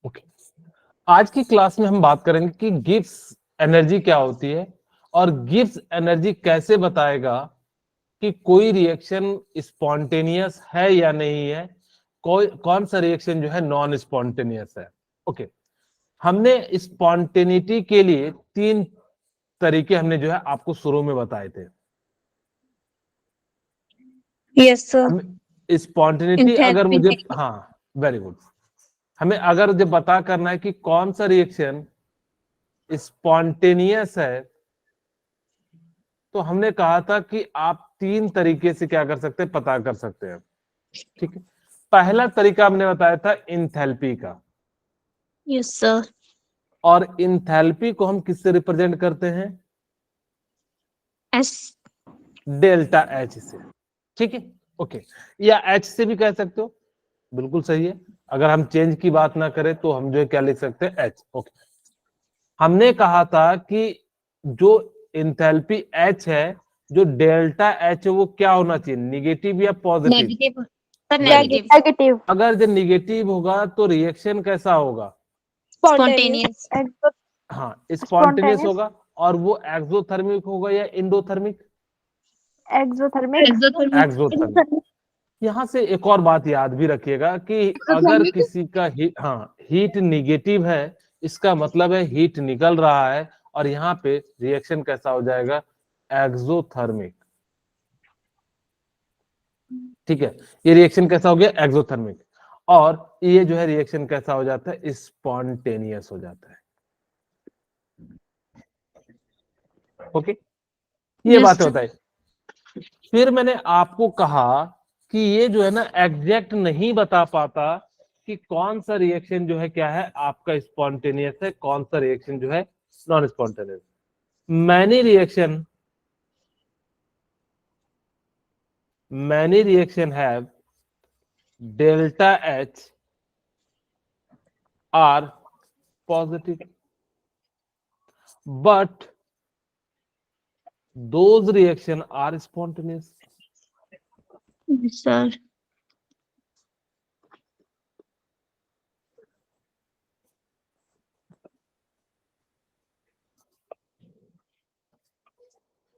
Okay, आज की class में हम बात करेंगे कि गिब्स एनर्जी क्या होती है और गिब्स एनर्जी कैसे बताएगा कि कोई रिएक्शन स्पॉन्टेनियस है या नहीं है, कौन सा रिएक्शन जो है नॉन स्पॉन्टेनियस है। ओके, हमने स्पॉन्टेनिटी के लिए 3 तरीके हमने जो है आपको शुरू में बताए थे। Yes sir. स्पॉन्टेनिटी अगर मुझे, हाँ वेरी गुड, हमें अगर जब पता करना है कि कौन सा रिएक्शन स्पॉन्टेनियस है, तो हमने कहा था कि आप 3 तरीके से क्या कर सकते हैं, पता कर सकते हैं। ठीक है, पहला तरीका हमने बताया था इंथैल्पी का, यस सर। और इंथैल्पी को हम किससे रिप्रेजेंट करते हैं, एस डेल्टा एच से। ठीक है, ओके, या एच से भी कह सकते हो, बिल्कुल सही है। अगर हम चेंज की बात ना करें तो हम जो है क्या लिख सकते हैं, एच। ओके, हमने कहा था कि जो इंथैल्पी एच है, जो डेल्टा एच है, वो क्या होना चाहिए, निगेटिव या positive? Negative sir, Very good. Negative. अगर जो निगेटिव होगा तो रिएक्शन कैसा होगा, स्पॉन्टेनियस। हाँ स्पॉन्टेनियस होगा। और वो एक्सोथर्मिक होगा या इंडोथर्मिक? एक्सोथर्मिक। एक्सोथर्मिक। यहाँ से एक और बात याद भी रखिएगा कि अगर किसी का हीट निगेटिव है, इसका मतलब है हीट निकल रहा है, और यहाँ पे रिएक्शन कैसा हो जाएगा, एक्सोथर्मिक। ठीक है, ये रिएक्शन कैसा हो गया, एक्सोथर्मिक। और ये जो है रिएक्शन कैसा हो जाता है, स्पॉन्टेनियस हो जाता है। ओके, ये बात होता है। फिर मैंने आपको कहा कि ये जो है ना एग्जैक्ट नहीं बता पाता कि कौन सा रिएक्शन जो है क्या है आपका स्पॉन्टेनियस है, कौन सा रिएक्शन जो है non spontaneous. Many reaction have delta H R positive, but those reaction are spontaneous. Sir.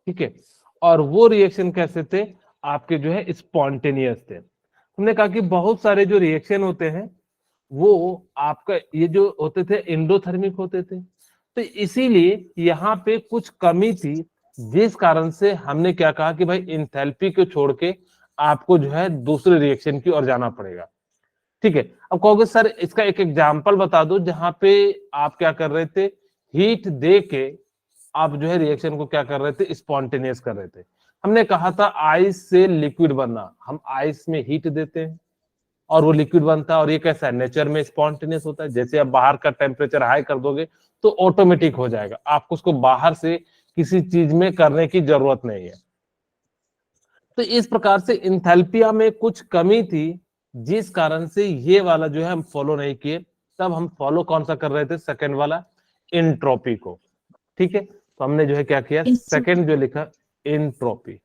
ठीक है, और वो रिएक्शन कैसे थे, आपके जो है स्पॉन्टेनियस थे। हमने कहा कि बहुत सारे जो रिएक्शन होते हैं वो आपका ये जो होते थे एंडोथर्मिक होते थे, तो इसीलिए यहाँ पे कुछ कमी थी, जिस कारण से हमने क्या कहा कि भाई इंथैल्पी को छोड़ के आपको जो है दूसरे रिएक्शन की ओर जाना पड़ेगा। ठीक है, अब कहोगे सर इसका एक एग्जाम्पल बता दो जहां पे आप क्या कर रहे थे, हीट दे के आप जो है रिएक्शन को क्या कर रहे थे, स्पॉन्टेनियस कर रहे थे। हमने कहा था आइस से लिक्विड बनना, हम आइस में हीट देते हैं और वो लिक्विड बनता है, और ये कैसा है, नेचर में स्पॉन्टेनियस होता है। जैसे आप बाहर का टेम्परेचर हाई कर दोगे तो ऑटोमेटिक हो जाएगा, आपको उसको बाहर से किसी चीज में करने की जरूरत नहीं है। तो इस प्रकार से इंथैल्पिया में कुछ कमी थी, जिस कारण से ये वाला जो है हम फॉलो नहीं किए। तब हम फॉलो कौन सा कर रहे थे, सेकंड वाला, एंट्रोपी को। ठीक है, तो हमने जो है क्या किया, सेकंड जो लिखा, एंट्रोपी।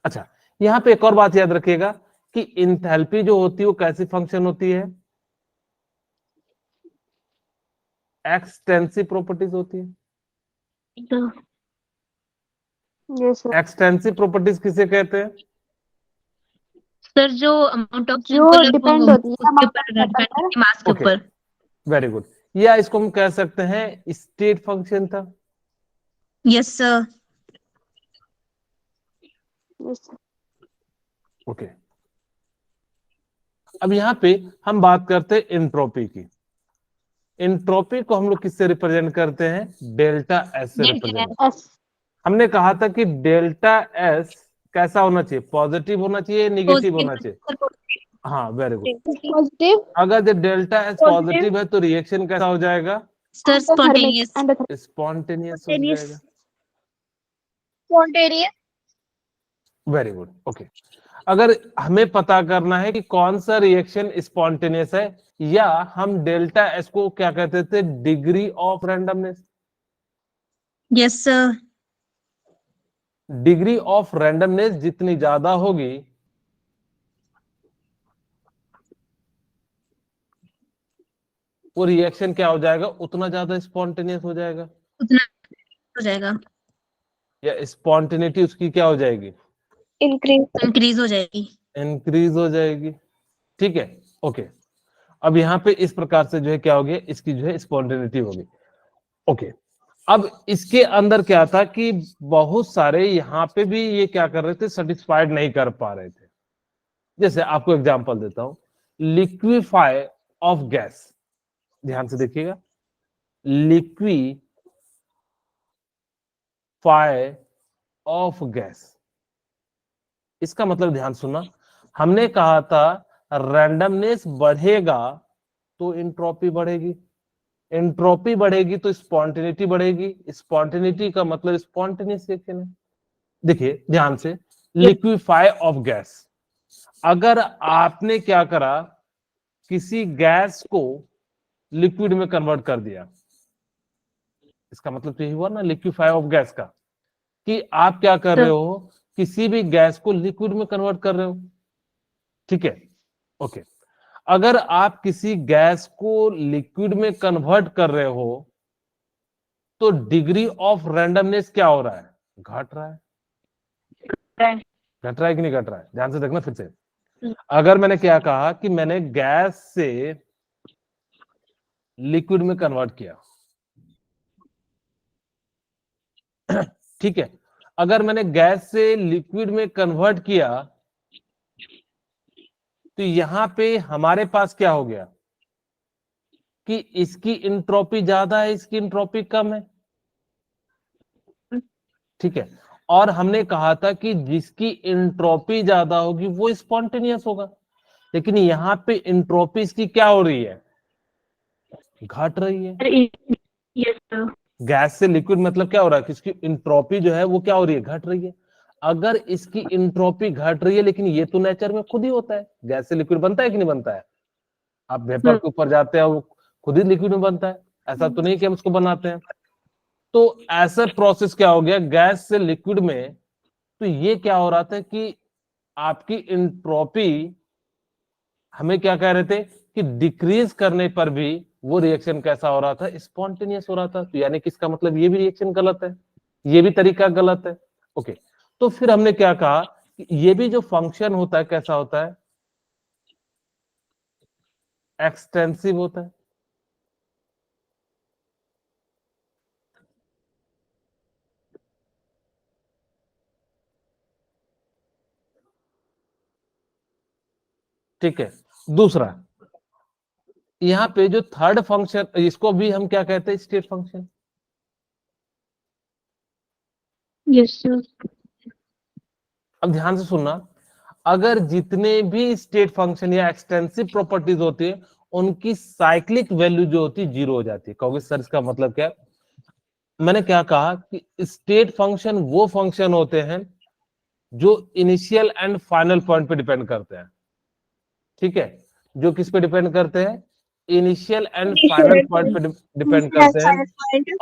अच्छा, यहाँ पे एक और बात याद रखिएगा कि इंथैल्पी जो होती है वो कैसी फंक्शन होती है, एक्सटेंसिव प्रॉपर्टीज होती है। एक्सटेंसिव प्रॉपर्टीज किसे कहते हैं, सर जो अमाउंट ऑफ जो डिपेंड होती है उसके ऊपर, डिपेंड करती है मास के ऊपर। वेरी गुड, या इसको हम कह सकते हैं स्टेट फंक्शन था। Yes sir. ओके, अब यहाँ पे हम बात करते हैं एंट्रोपी की। एंट्रोपी को हम लोग किससे रिप्रेजेंट करते हैं, डेल्टा एस से रिप्रेजेंट। हमने कहा था कि डेल्टा एस कैसा होना चाहिए, पॉजिटिव होना चाहिए, नेगेटिव होना चाहिए? हाँ वेरी गुड, पॉजिटिव। अगर जो डेल्टा एस पॉजिटिव है तो रिएक्शन कैसा हो जाएगा, सर स्पॉन्टेनियस। स्पॉन्टेनियस हो जाएगा। स्पॉन्टेनियस। Very good, okay. अगर हमें पता करना है कि कौन सा रिएक्शन स्पॉन्टेनियस है, या हम डेल्टा एस को क्या कहते थे, degree of randomness. Yes sir. Degree of randomness जितनी ज्यादा होगी, वो रिएक्शन क्या हो जाएगा, उतना ज्यादा स्पॉन्टेनियस हो जाएगा, उतना हो जाएगा, या स्पॉन्टेनिटी उसकी क्या हो जाएगी, इंक्रीज हो जाएगी। इंक्रीज हो जाएगी। ठीक है, ओके। अब यहाँ पे इस प्रकार से जो है क्या हो गया, इसकी जो है स्पॉन्टेनिटी होगी। ओके, अब इसके अंदर क्या था कि बहुत सारे यहाँ पे भी ये क्या कर रहे थे, सेटिस्फाइड नहीं कर पा रहे थे। जैसे आपको एग्जांपल देता हूं, लिक्विफाई ऑफ गैस, ध्यान से देखिएगा, लिक्विफाई ऑफ गैस, इसका मतलब ध्यान सुनना, हमने कहा था रैंडमनेस बढ़ेगा तो इंट्रोपी बढ़ेगी, एंट्रोपी बढ़ेगी तो स्पॉन्टेनिटी बढ़ेगी, स्पॉन्टेनिटी का मतलब स्पॉन्टेनियस रिएक्शन है। देखिए ध्यान से, लिक्विफाई ऑफ गैस, अगर आपने क्या करा, किसी गैस को लिक्विड में कन्वर्ट कर दिया, इसका मतलब तो यही हुआ ना लिक्विफाई ऑफ गैस का, कि आप क्या कर रहे हो, किसी भी गैस को लिक्विड में कन्वर्ट कर रहे हो। ठीक है, ओके। अगर आप किसी गैस को लिक्विड में कन्वर्ट कर रहे हो तो डिग्री ऑफ रैंडमनेस क्या हो रहा है, घट रहा है, घट रहा है कि नहीं घट रहा है, ध्यान से देखना फिर से। अगर मैंने क्या कहा कि मैंने गैस से लिक्विड में कन्वर्ट किया, ठीक है, अगर मैंने गैस से लिक्विड में कन्वर्ट किया तो यहां पे हमारे पास क्या हो गया कि इसकी इंट्रोपी ज्यादा है, इसकी इंट्रोपी कम है। ठीक है, और हमने कहा था कि जिसकी इंट्रोपी ज्यादा होगी वो स्पॉन्टेनियस होगा, लेकिन यहाँ पे इंट्रोपी इसकी क्या हो रही है, घट रही है। Yes sir. गैस से लिक्विड मतलब क्या हो रहा है कि इसकी इंट्रोपी जो है वो क्या हो रही है, घट रही है। अगर इसकी इंट्रोपी घट रही है, लेकिन ये तो नेचर में खुद ही होता है, गैस से लिक्विड बनता है कि नहीं बनता है, आप वेपर के ऊपर जाते हैं वो खुद ही लिक्विड में बनता है, ऐसा तो नहीं कि हम उसको बनाते हैं। तो ऐसा प्रोसेस क्या हो गया गैस से लिक्विड में, तो ये क्या हो रहा था कि आपकी इंट्रोपी, हमें क्या कह रहे थे कि डिक्रीज करने पर भी वो रिएक्शन कैसा हो रहा था, स्पॉन्टेनियस हो रहा था। तो यानी कि इसका मतलब ये भी रिएक्शन गलत है, ये भी तरीका गलत है। ओके, तो फिर हमने क्या कहा कि ये भी जो फंक्शन होता है कैसा होता है, एक्सटेंसिव होता है। ठीक है, दूसरा यहाँ पे जो थर्ड फंक्शन, इसको भी हम क्या कहते हैं, स्टेट फंक्शन। Yes sir. अब ध्यान से सुनना, अगर जितने भी स्टेट फंक्शन या एक्सटेंसिव प्रॉपर्टीज होती है उनकी साइक्लिक वैल्यू जो होती है जीरो हो जाती है। कहोगे सर इसका मतलब क्या है, मैंने क्या कहा कि स्टेट फंक्शन वो फंक्शन होते हैं जो इनिशियल एंड फाइनल पॉइंट पे डिपेंड करते हैं। ठीक है, जो किस पे डिपेंड करते हैं, इनिशियल एंड फाइनल पॉइंट पे डिपेंड करते हैं।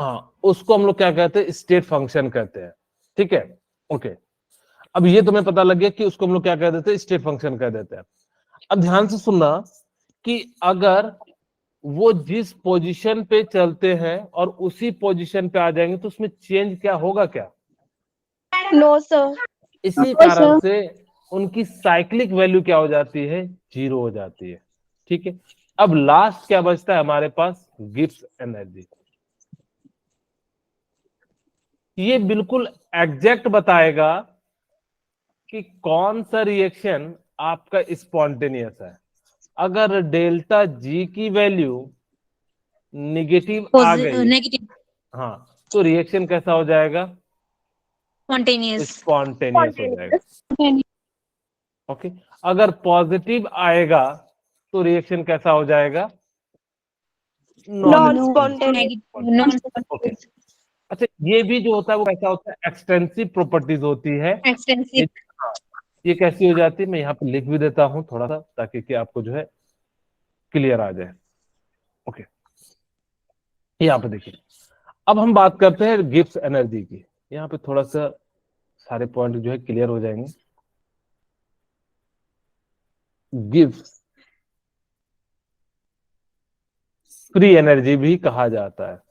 हाँ, उसको हम लोग क्या कहते हैं, स्टेट फंक्शन कहते हैं। ठीक है, ओके। अब ये तुम्हें पता लग गया कि उसको हम लोग क्या कह देते हैं, स्टेट फंक्शन कह देते हैं। अब ध्यान से सुनना कि अगर वो जिस पोजीशन पे चलते हैं और उसी पोजीशन पे आ जाएंगे तो उसमें चेंज क्या होगा क्या, नो सर। इसी कारण से उनकी साइक्लिक वैल्यू क्या हो जाती है, जीरो हो जाती है। ठीक है, अब लास्ट क्या बचता है हमारे पास, गिब्स एनर्जी। ये बिल्कुल एग्जैक्ट बताएगा कि कौन सा रिएक्शन आपका स्पॉन्टेनियस है। अगर डेल्टा जी की वैल्यू निगेटिव आ गई, नेगेटिव, हाँ, तो रिएक्शन कैसा हो जाएगा, स्पॉन्टेनियस। स्पॉन्टेनियस हो जाएगा। ओके, अगर पॉजिटिव आएगा तो रिएक्शन कैसा हो जाएगा, non non spontaneous. Non okay. अच्छा, ये भी जो होता है वो कैसा होता है, एक्सटेंसिव प्रॉपर्टीज होती है। एक्सटेंसिव। ये, हाँ, ये कैसी हो जाती है, मैं यहाँ पे लिख भी देता हूँ थोड़ा सा ताकि कि आपको जो है क्लियर आ जाए। ओके, यहाँ पे देखिए, अब हम बात करते हैं गिब्स एनर्जी की। यहाँ पे थोड़ा सा सारे पॉइंट जो है क्लियर हो जाएंगे। गिब्स फ्री एनर्जी भी कहा जाता है।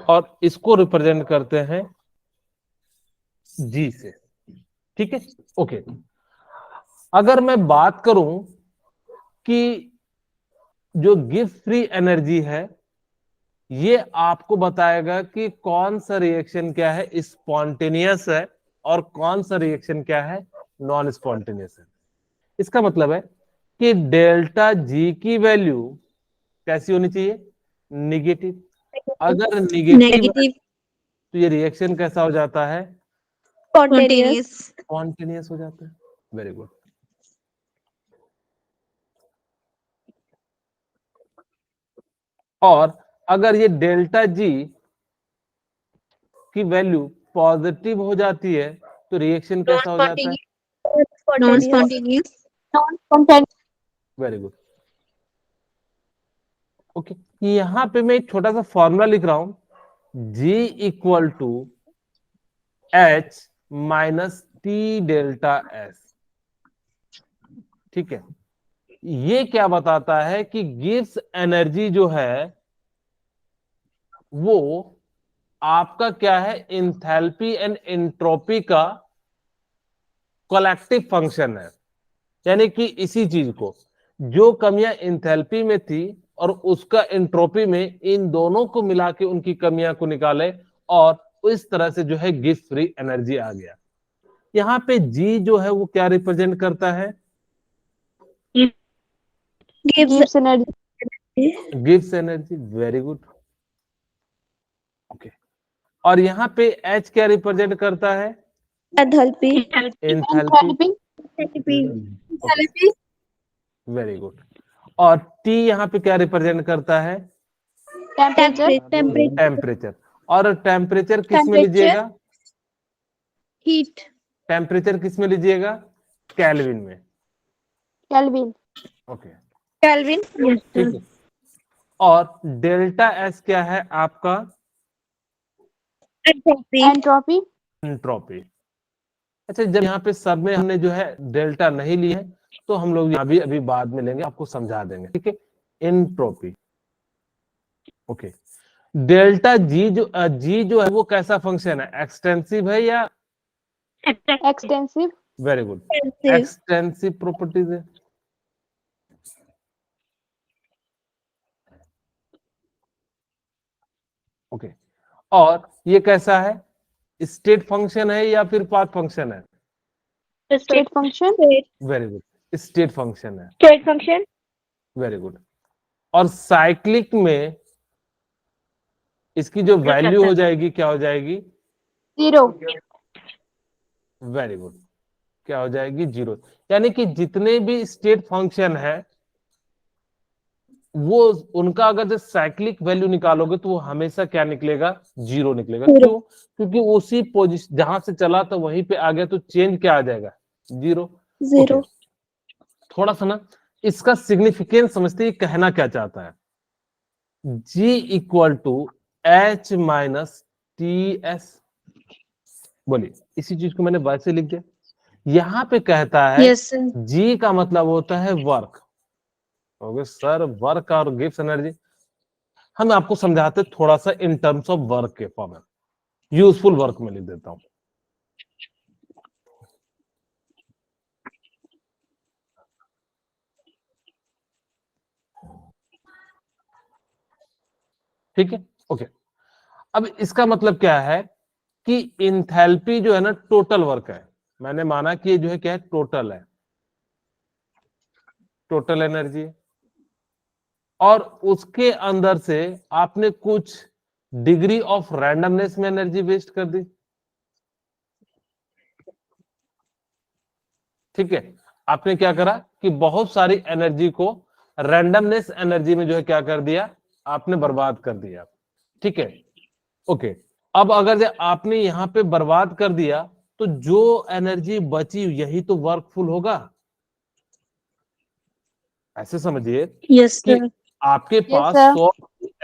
और इसको रिप्रेजेंट करते हैं जी से। ठीक है, ओके। अगर मैं बात करूं कि जो गिब्स फ्री एनर्जी है, ये आपको बताएगा कि कौन सा रिएक्शन क्या है स्पॉन्टेनियस है और कौन सा रिएक्शन क्या है नॉन स्पॉन्टेनियस है। इसका मतलब है कि डेल्टा जी की वैल्यू कैसी होनी चाहिए, निगेटिव। अगर निगेटिव है नेगेटिव तो ये रिएक्शन कैसा हो जाता है, स्पॉन्टेनियस स्पॉन्टेनियस हो जाता है। Very good. और अगर ये डेल्टा जी की वैल्यू पॉजिटिव हो जाती है तो रिएक्शन कैसा हो जाता है, non spontaneous very good. Okay, यहां पे मैं एक छोटा सा फॉर्मूला लिख रहा हूं, G equal to H minus T delta S। ठीक है, ये क्या बताता है कि गिब्स एनर्जी जो है वो आपका क्या है, इंथैल्पी एंड एंट्रोपी का कलेक्टिव फंक्शन है। यानी कि इसी चीज को, जो कमियां इंथैल्पी में थी और उसका एंट्रोपी में, इन दोनों को मिला के उनकी कमियां को निकाले और इस तरह से जो है गिब्स फ्री एनर्जी आ गया। यहाँ पे जी जो है वो क्या रिप्रेजेंट करता है, गिव्स energy Gibbs energy, very good. Okay, और यहाँ पे एच क्या रिप्रेजेंट करता है, एंथैल्पी एंथैल्पी, वेरी गुड। और टी यहाँ पे क्या रिप्रेजेंट करता है, टेम्परेचर टेम्परेचर। और टेम्परेचर किस में लीजिएगा, हीट टेम्परेचर किस में लीजिएगा, केल्विन में। केल्विन ओके, केल्विन ठीक है। और डेल्टा एस क्या है आपका, एंट्रोपी एंट्रोपी। अच्छा, जब यहाँ पे सब में हमने जो है डेल्टा नहीं ली है तो हम लोग यहाँ भी अभी बाद में लेंगे, आपको समझा देंगे। ठीक है, एंट्रोपी। ओके, डेल्टा जी जो है वो कैसा फंक्शन है, एक्सटेंसिव है या, extensive very good, extensive properties है। ओके, और ये कैसा है, स्टेट फंक्शन है या फिर पाथ फंक्शन है, state function very good, state function है, स्टेट फंक्शन वेरी गुड। और साइक्लिक में इसकी जो वैल्यू हो जाएगी क्या हो जाएगी, 0 वेरी गुड, क्या हो जाएगी, 0। यानी कि जितने भी स्टेट फंक्शन है वो, उनका अगर जो साइक्लिक वैल्यू निकालोगे तो वो हमेशा क्या निकलेगा, 0 निकलेगा। क्यों, क्योंकि उसी पोजीशन जहां से चला तो वहीं पे आ गया, तो चेंज क्या आ जाएगा, 0। जीरो थोड़ा सा ना इसका सिग्निफिकेंस समझते हैं, कहना क्या चाहता है, G equal to H minus T S. बोलिए, इसी चीज को मैंने वैसे लिख दिया। यहाँ पे कहता है यस G का मतलब होता है वर्क। ओके सर, वर्क और गिब्स एनर्जी हम आपको समझाते थोड़ा सा इन टर्म्स ऑफ वर्क के फॉर्म में, यूजफुल वर्क में लिख देता हूं। ठीक है, ओके। अब इसका मतलब क्या है कि इंथैल्पी जो है ना टोटल वर्क है, मैंने माना कि ये जो है क्या है, टोटल है, टोटल एनर्जी। और उसके अंदर से आपने कुछ डिग्री ऑफ रैंडमनेस में एनर्जी वेस्ट कर दी। ठीक है, आपने क्या करा कि बहुत सारी एनर्जी को रैंडमनेस एनर्जी में जो है क्या कर दिया, आपने बर्बाद कर दिया। ठीक है, ओके। अब अगर जो आपने यहां पे बर्बाद कर दिया तो जो एनर्जी बची यही तो वर्कफुल होगा। ऐसे समझिए यस कि आपके पास 100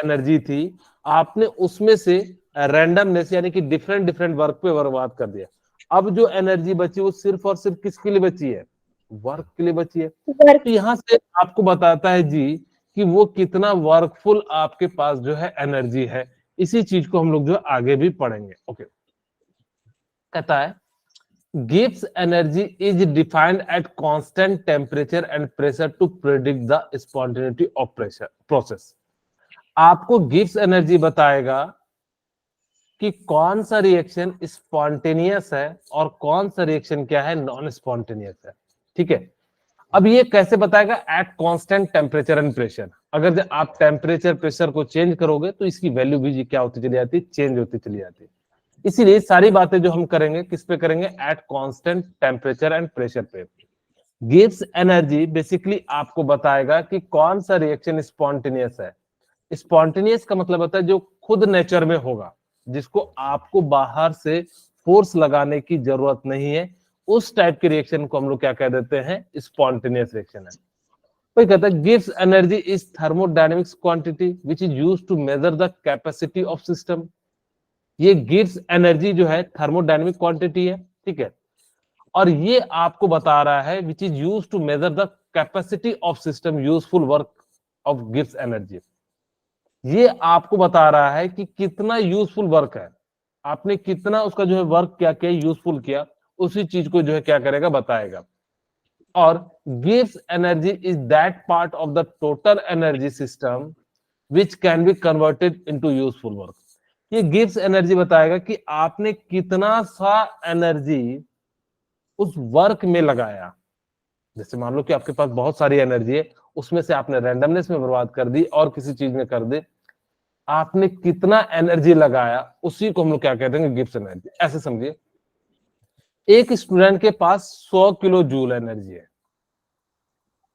एनर्जी थी, आपने उसमें से रैंडमनेस यानी कि डिफरेंट डिफरेंट वर्क पे बर्बाद कर दिया। अब जो एनर्जी बची वो सिर्फ और सिर्फ किसके लिए बची है, वर्क के लिए बची है। वर्क तो यहाँ से आपको बताता है जी कि वो कितना वर्कफुल आपके पास जो है एनर्जी है। इसी चीज को हम लोग जो आगे भी पढ़ेंगे। ओके, कहता है Gibbs energy is defined at constant temperature and pressure to predict the spontaneity of pressure process। आपको गिब्स एनर्जी बताएगा कि कौन सा रिएक्शन स्पॉन्टेनियस है और कौन सा रिएक्शन क्या है, नॉन स्पॉन्टेनियस है। ठीक है, अब ये कैसे बताएगा? At constant temperature and pressure. अगर आप टेम्परेचर प्रेशर को चेंज करोगे तो इसकी वैल्यू भी क्या होती चली जाती है, चेंज होती चली जाती है। इसीलिए सारी बातें जो हम करेंगे किस पे करेंगे? At constant temperature and pressure पे। गिब्स एनर्जी बेसिकली आपको बताएगा कि कौन सा रिएक्शन स्पॉन्टेनियस है। स्पॉन्टेनियस का मतलब होता है जो खुद नेचर में होगा, जिसको आपको बाहर से फोर्स लगाने की जरूरत नहीं है, उस टाइप के रिएक्शन को हम लोग क्या कह देते हैं? स्पॉन्टेनियस रिएक्शन है। कोई कहता है गिव्स energy is thermodynamics quantity which is used to measure the capacity of system. ये गिव्स एनर्जी जो है थर्मोडायनेमिक क्वांटिटी है, ठीक है, और ये आपको बता रहा है which is used to measure the capacity of system useful work of गिव्स एनर्जी। ये आपको बता रहा है कि कितना यूजफुल वर्क है, आपने कितना उसका जो है वर्क क्या किया, यूजफुल किया, उसी चीज को जो है क्या करेगा, बताएगा। और gives energy is that part of the total energy system which can be converted into useful work. ये गिव्स एनर्जी बताएगा कि आपने कितना सा एनर्जी उस वर्क में लगाया। जैसे मान लो कि आपके पास बहुत सारी एनर्जी है, उसमें से आपने रैंडमनेस में बर्बाद कर दी और किसी चीज में कर दी, आपने कितना एनर्जी लगाया, उसी को हम लोग क्या कहते हैं? Gibbs energy. ऐसे समझिए, एक स्टूडेंट के पास 100 किलो जूल एनर्जी है।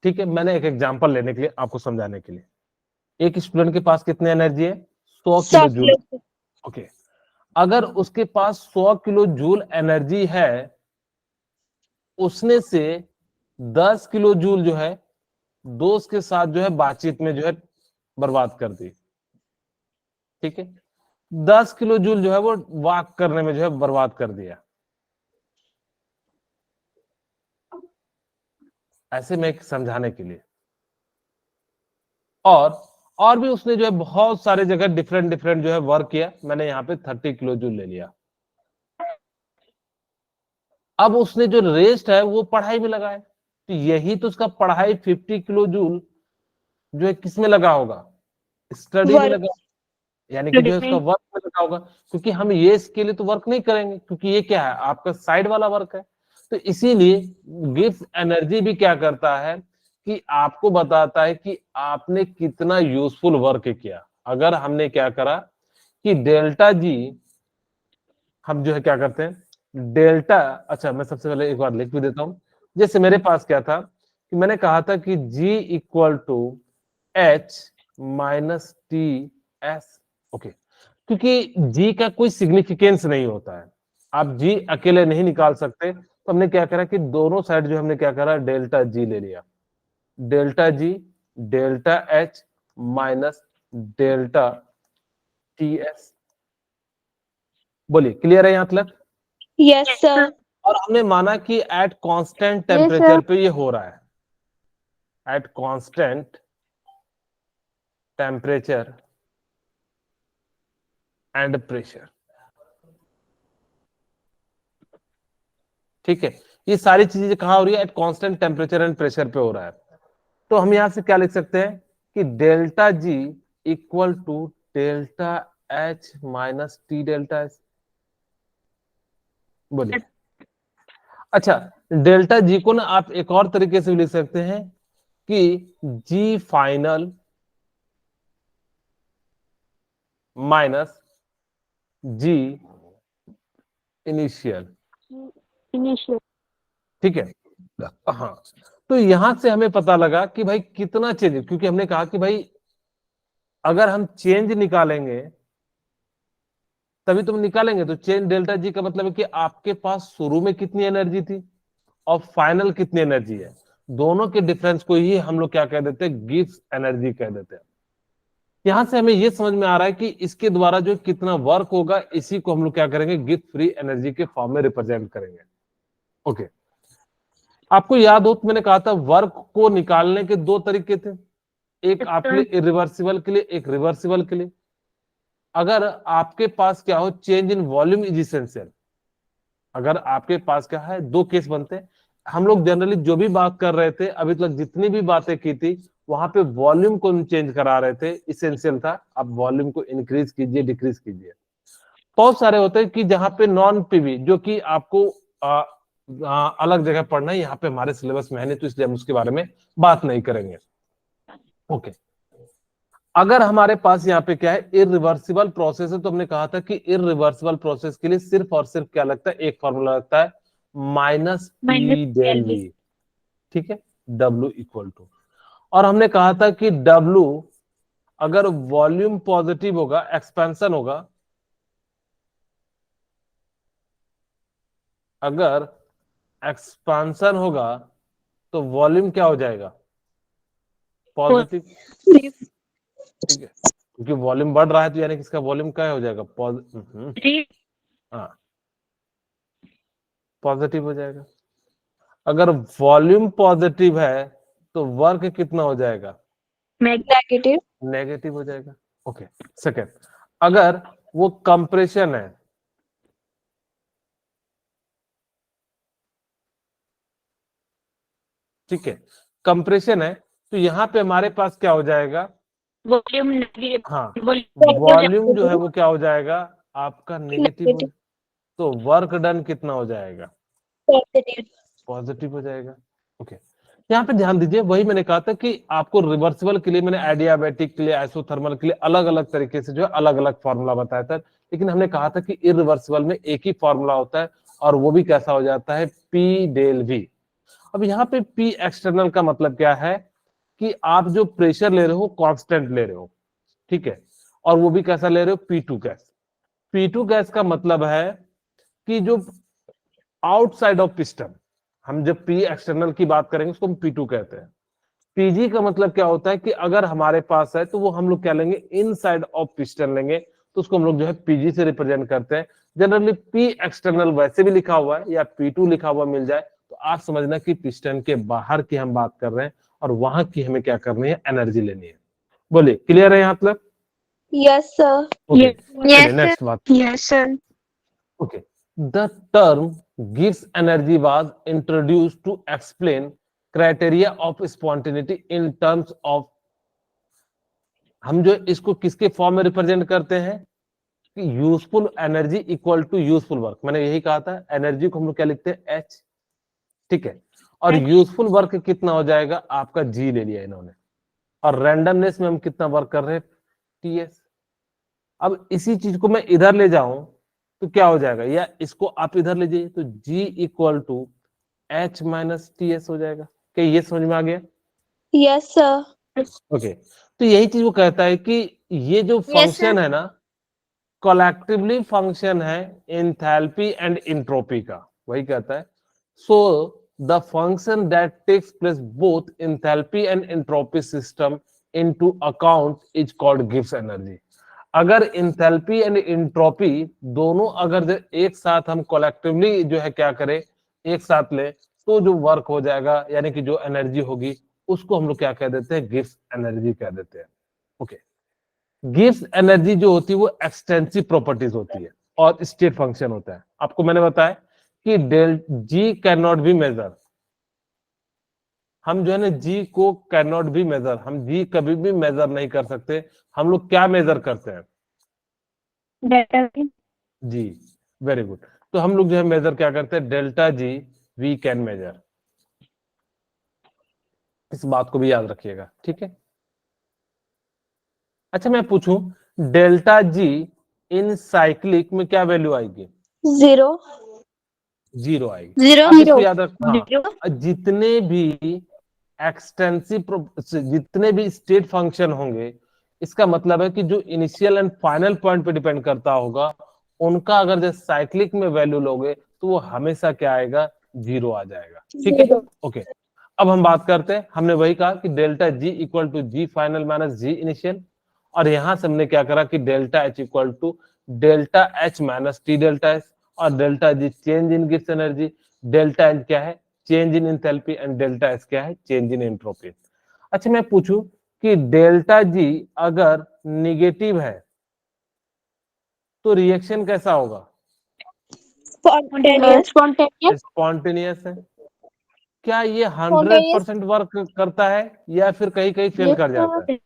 ठीक है, मैंने एक एग्जांपल लेने के लिए आपको समझाने के लिए, एक स्टूडेंट के पास कितनी एनर्जी है? 100 किलो जूल। ओके, अगर उसके पास 100 किलो जूल एनर्जी है, उसने से 10 किलो जूल जो है दोस्त के साथ जो है बातचीत में जो है बर्बाद कर दी। ठीक है, 10 किलो जूल जो है वो वॉक करने में जो है बर्बाद कर दिया। ऐसे में समझाने के लिए, और भी उसने जो है बहुत सारे जगह डिफरेंट डिफरेंट जो है वर्क किया। मैंने यहाँ पे 30 किलो जूल ले लिया। अब उसने जो रेस्ट है वो पढ़ाई में लगाए, तो यही तो उसका पढ़ाई 50 किलो जूल जो है किसमें लगा होगा? स्टडी में लगा, यानी कि जो है उसका वर्क में लगा होगा। क्योंकि हम ये इसके लिए तो वर्क नहीं करेंगे, क्योंकि ये क्या है? आपका साइड वाला वर्क है। तो इसीलिए गिव्स एनर्जी भी क्या करता है कि आपको बताता है कि आपने कितना यूजफुल वर्क किया। अगर हमने क्या करा कि डेल्टा जी, हम जो है क्या करते हैं डेल्टा, अच्छा मैं सबसे पहले एक बार लिख भी देता हूं। जैसे मेरे पास क्या था कि मैंने कहा था कि G equal to H minus T S. Okay, क्योंकि G का कोई सिग्निफिकेंस नहीं होता है, आप G अकेले नहीं निकाल सकते, तो हमने क्या करा कि दोनों साइड जो हमने क्या करा, डेल्टा G ले लिया। Delta G delta H minus delta T S. बोलिए, क्लियर है यहां तक? Yes sir. और हमने माना कि at constant Yes, temperature sir. पे ये हो रहा है, at constant temperature and pressure. ठीक है, ये सारी चीजें कहां हो रही है? At constant temperature and pressure पे हो रहा है। तो हम यहां से क्या लिख सकते हैं कि delta G equal to delta H minus T delta S. बोलिए। अच्छा, डेल्टा जी को ना आप एक और तरीके से भी लिख सकते हैं कि जी final minus G initial. Initial. ठीक है, हाँ। तो यहां से हमें पता लगा कि भाई कितना चेंज, क्योंकि हमने कहा कि भाई अगर हम चेंज निकालेंगे तभी तुम निकालेंगे, तो चेंज डेल्टा जी का मतलब है कि आपके पास शुरू में कितनी एनर्जी थी और फाइनल कितनी एनर्जी है, दोनों के डिफरेंस को ही हम लोग क्या कह देते हैं? गिव्स एनर्जी कह देते हैं। यहां से हमें यह समझ में आ रहा है कि इसके द्वारा जो कितना वर्क होगा, इसी को हम लोग क्या करेंगे? गिव्स फ्री एनर्जी के फॉर्म में रिप्रेजेंट करेंगे। ओके, आपको याद हो तो मैंने कहा था वर्क को निकालने के दो तरीके थे, एक आपके लिए इरिवर्सिबल के लिए, एक रिवर्सिबल के लिए। अगर आपके पास क्या हो, change in volume is essential, अगर आपके पास क्या है, दो केस बनते हैं। हम लोग जनरली जो भी बात कर रहे थे अभी तक, जितनी भी बातें की थी, वहां पे वॉल्यूम को चेंज करा रहे थे, इसेंशियल था। अब वॉल्यूम को इंक्रीज कीजिए, डिक्रीज कीजिए। बहुत सारे होते हैं कि जहां पे नॉन पीवी, जो कि आपको अलग जगह पढ़ना है, यहाँ पे हमारे सिलेबस में है नहीं, तो इसलिए हम उसके बारे में बात नहीं करेंगे। ओके, अगर हमारे पास यहाँ पे क्या है, इरिवर्सिबल प्रोसेस है, तो हमने कहा था कि इरिवर्सिबल प्रोसेस के लिए सिर्फ और सिर्फ क्या लगता है, एक फॉर्मूला लगता है, माइनस पी डेल वी। ठीक है, W इक्वल टू, और हमने कहा था कि W अगर वॉल्यूम पॉजिटिव होगा, एक्सपेंशन होगा, अगर एक्सपांशन होगा तो वॉल्यूम क्या हो जाएगा, पॉजिटिव। ठीक है, क्योंकि वॉल्यूम बढ़ रहा है तो यानी कि इसका वॉल्यूम क्या हो जाएगा, हाँ, पॉजिटिव हो जाएगा। अगर वॉल्यूम पॉजिटिव है तो वर्क कितना हो जाएगा, नेगेटिव। नेगेटिव हो जाएगा। ओके, सेकेंड, अगर वो कंप्रेशन है, ठीक है, कंप्रेशन है, तो यहां पे हमारे पास क्या हो जाएगा, वॉल्यूम हाँ, वॉल्यूम जो है वो क्या हो जाएगा आपका, नेगेटिव हो, तो वर्क डन कितना हो जाएगा, पॉजिटिव। पॉजिटिव हो जाएगा। ओके, यहाँ पे ध्यान दीजिए, वही मैंने कहा था कि आपको रिवर्सिबल के लिए मैंने एडियाबैटिक के लिए, आइसोथर्मल के लिए अलग अलग तरीके से जो है अलग अलग फॉर्मूला बताया था, लेकिन हमने कहा था कि इरिवर्सिबल में एक ही फॉर्मूला होता है, और वो भी कैसा हो जाता है, पी डेल वी। अब यहाँ पे पी एक्सटर्नल का मतलब क्या है, कि आप जो प्रेशर ले रहे हो कांस्टेंट ले रहे हो, ठीक है, और वो भी कैसा ले रहे हो, P2 गैस। P2 गैस का मतलब है कि जो आउटसाइड ऑफ पिस्टन, हम जब पी एक्सटर्नल की बात करेंगे उसको हम P2 कहते हैं। पीजी का मतलब क्या होता है कि अगर हमारे पास है तो वो हम लोग क्या लेंगे, इनसाइड ऑफ पिस्टन लेंगे, तो उसको हम लोग जो है पीजी से रिप्रेजेंट करते हैं। जनरली पी एक्सटर्नल वैसे भी लिखा हुआ है या P2 लिखा हुआ मिल जाए तो आप समझना कि पिस्टन के बाहर की हम बात कर रहे हैं, और वहां की हमें क्या करनी है, एनर्जी लेनी है। बोलिए, क्लियर है यहाँ तक? Yes sir. ओके, चलिए Yes, नेक्स्ट बात। Yes sir. Okay. The term Gibbs energy was introduced to explain criteria of spontaneity in terms of, हम जो इसको किसके फॉर्म में रिप्रेजेंट करते हैं, कि useful energy equal to useful work. मैंने यही कहा था, एनर्जी को हम लोग क्या लिखते हैं, एच, ठीक है, और यूजफुल वर्क कितना हो जाएगा आपका, जी ले लिया इन्होंने, और रैंडमनेस में हम कितना वर्क कर रहे हैं, टीएस। अब इसी चीज को मैं इधर ले जाऊं तो क्या हो जाएगा, या इसको आप इधर ले जाइए तो G equal to H minus T S हो जाएगा। क्या ये समझ में आ गया? Yes sir. ओके, तो यही चीज वो कहता है कि ये जो फंक्शन है ना, कलेक्टिवली फंक्शन है एंथैल्पी एंड इंट्रोपी का, वही कहता है। So the function that takes place both enthalpy and entropy system into account is called गिव्स एनर्जी। अगर इंथैल्पी एंड इंट्रोपी दोनों अगर एक साथ हम कलेक्टिवली जो है क्या करें, एक साथ ले, तो जो वर्क हो जाएगा यानी कि जो एनर्जी होगी उसको हम लोग क्या कह देते हैं, गिव्स एनर्जी कह देते हैं। ओके, गिव्स एनर्जी जो होती है वो एक्सटेंसिव प्रॉपर्टीज होती है और स्टेट फंक्शन होता है। आपको मैंने बताया कि del G can not be measure, हम जो है ना जी को कैन नॉट बी मेजर, हम जी कभी भी मेजर नहीं कर सकते। हम लोग क्या मेजर करते हैं, डेल्टा जी, वेरी गुड। तो हम लोग जो है मेजर क्या करते हैं, delta G we can measure. इस बात को भी याद रखिएगा, ठीक है। अच्छा मैं पूछूं, डेल्टा जी इन साइक्लिक में क्या वैल्यू आएगी, 0। जीरो आएगी। जीरो। आप इसको याद रखना, जीरो। जितने भी एक्सटेंसिव, जितने भी स्टेट फंक्शन होंगे, इसका मतलब है कि जो इनिशियल एंड फाइनल पॉइंट पे डिपेंड करता होगा, उनका अगर जैसे साइक्लिक में वैल्यू लोगे तो वो हमेशा क्या आएगा, जीरो आ जाएगा, ठीक है। ओके, अब हम बात करते हैं, हमने वही कहा कि delta G equal to G final minus G initial, और यहां से हमने क्या करा कि delta H equal to delta H minus T delta S, और डेल्टा जी चेंज इन गिव्स एनर्जी, डेल्टा एच क्या है, change in enthalpy and delta S क्या है, चेंज इन एंट्रोपी। अच्छा मैं पूछूं कि डेल्टा जी अगर निगेटिव है तो रिएक्शन कैसा होगा, Spontaneous. स्पॉन्टेनियस है। क्या ये 100% वर्क करता है या फिर कहीं कहीं फेल कर जाता है?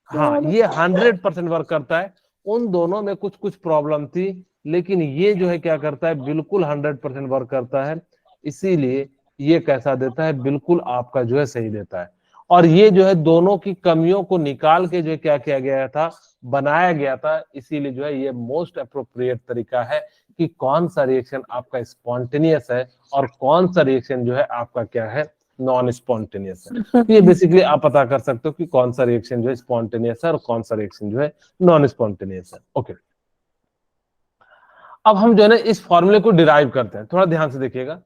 हाँ, ये 100% वर्क करता है। उन दोनों में कुछ कुछ प्रॉब्लम थी, लेकिन ये जो है क्या करता है, बिल्कुल 100% वर्क करता है। इसीलिए ये कैसा देता है, बिल्कुल आपका जो है सही देता है। और ये जो है दोनों की कमियों को निकाल के जो है क्या किया गया था, बनाया गया था। इसीलिए जो है ये मोस्ट अप्रोप्रिएट तरीका है कि कौन सा रिएक्शन आपका स्पॉन्टेनियस है और कौन सा रिएक्शन जो है आपका क्या है, नॉन स्पॉन्टेनियस है। तो ये बेसिकली आप पता कर सकते हो कि कौन सा रिएक्शन जो है स्पॉन्टेनियस है और कौन सा रिएक्शन जो है नॉन स्पॉन्टेनियस है। ओके, अब हम जो है ना इस फॉर्मूले को डिराइव करते हैं, थोड़ा ध्यान से देखिएगा।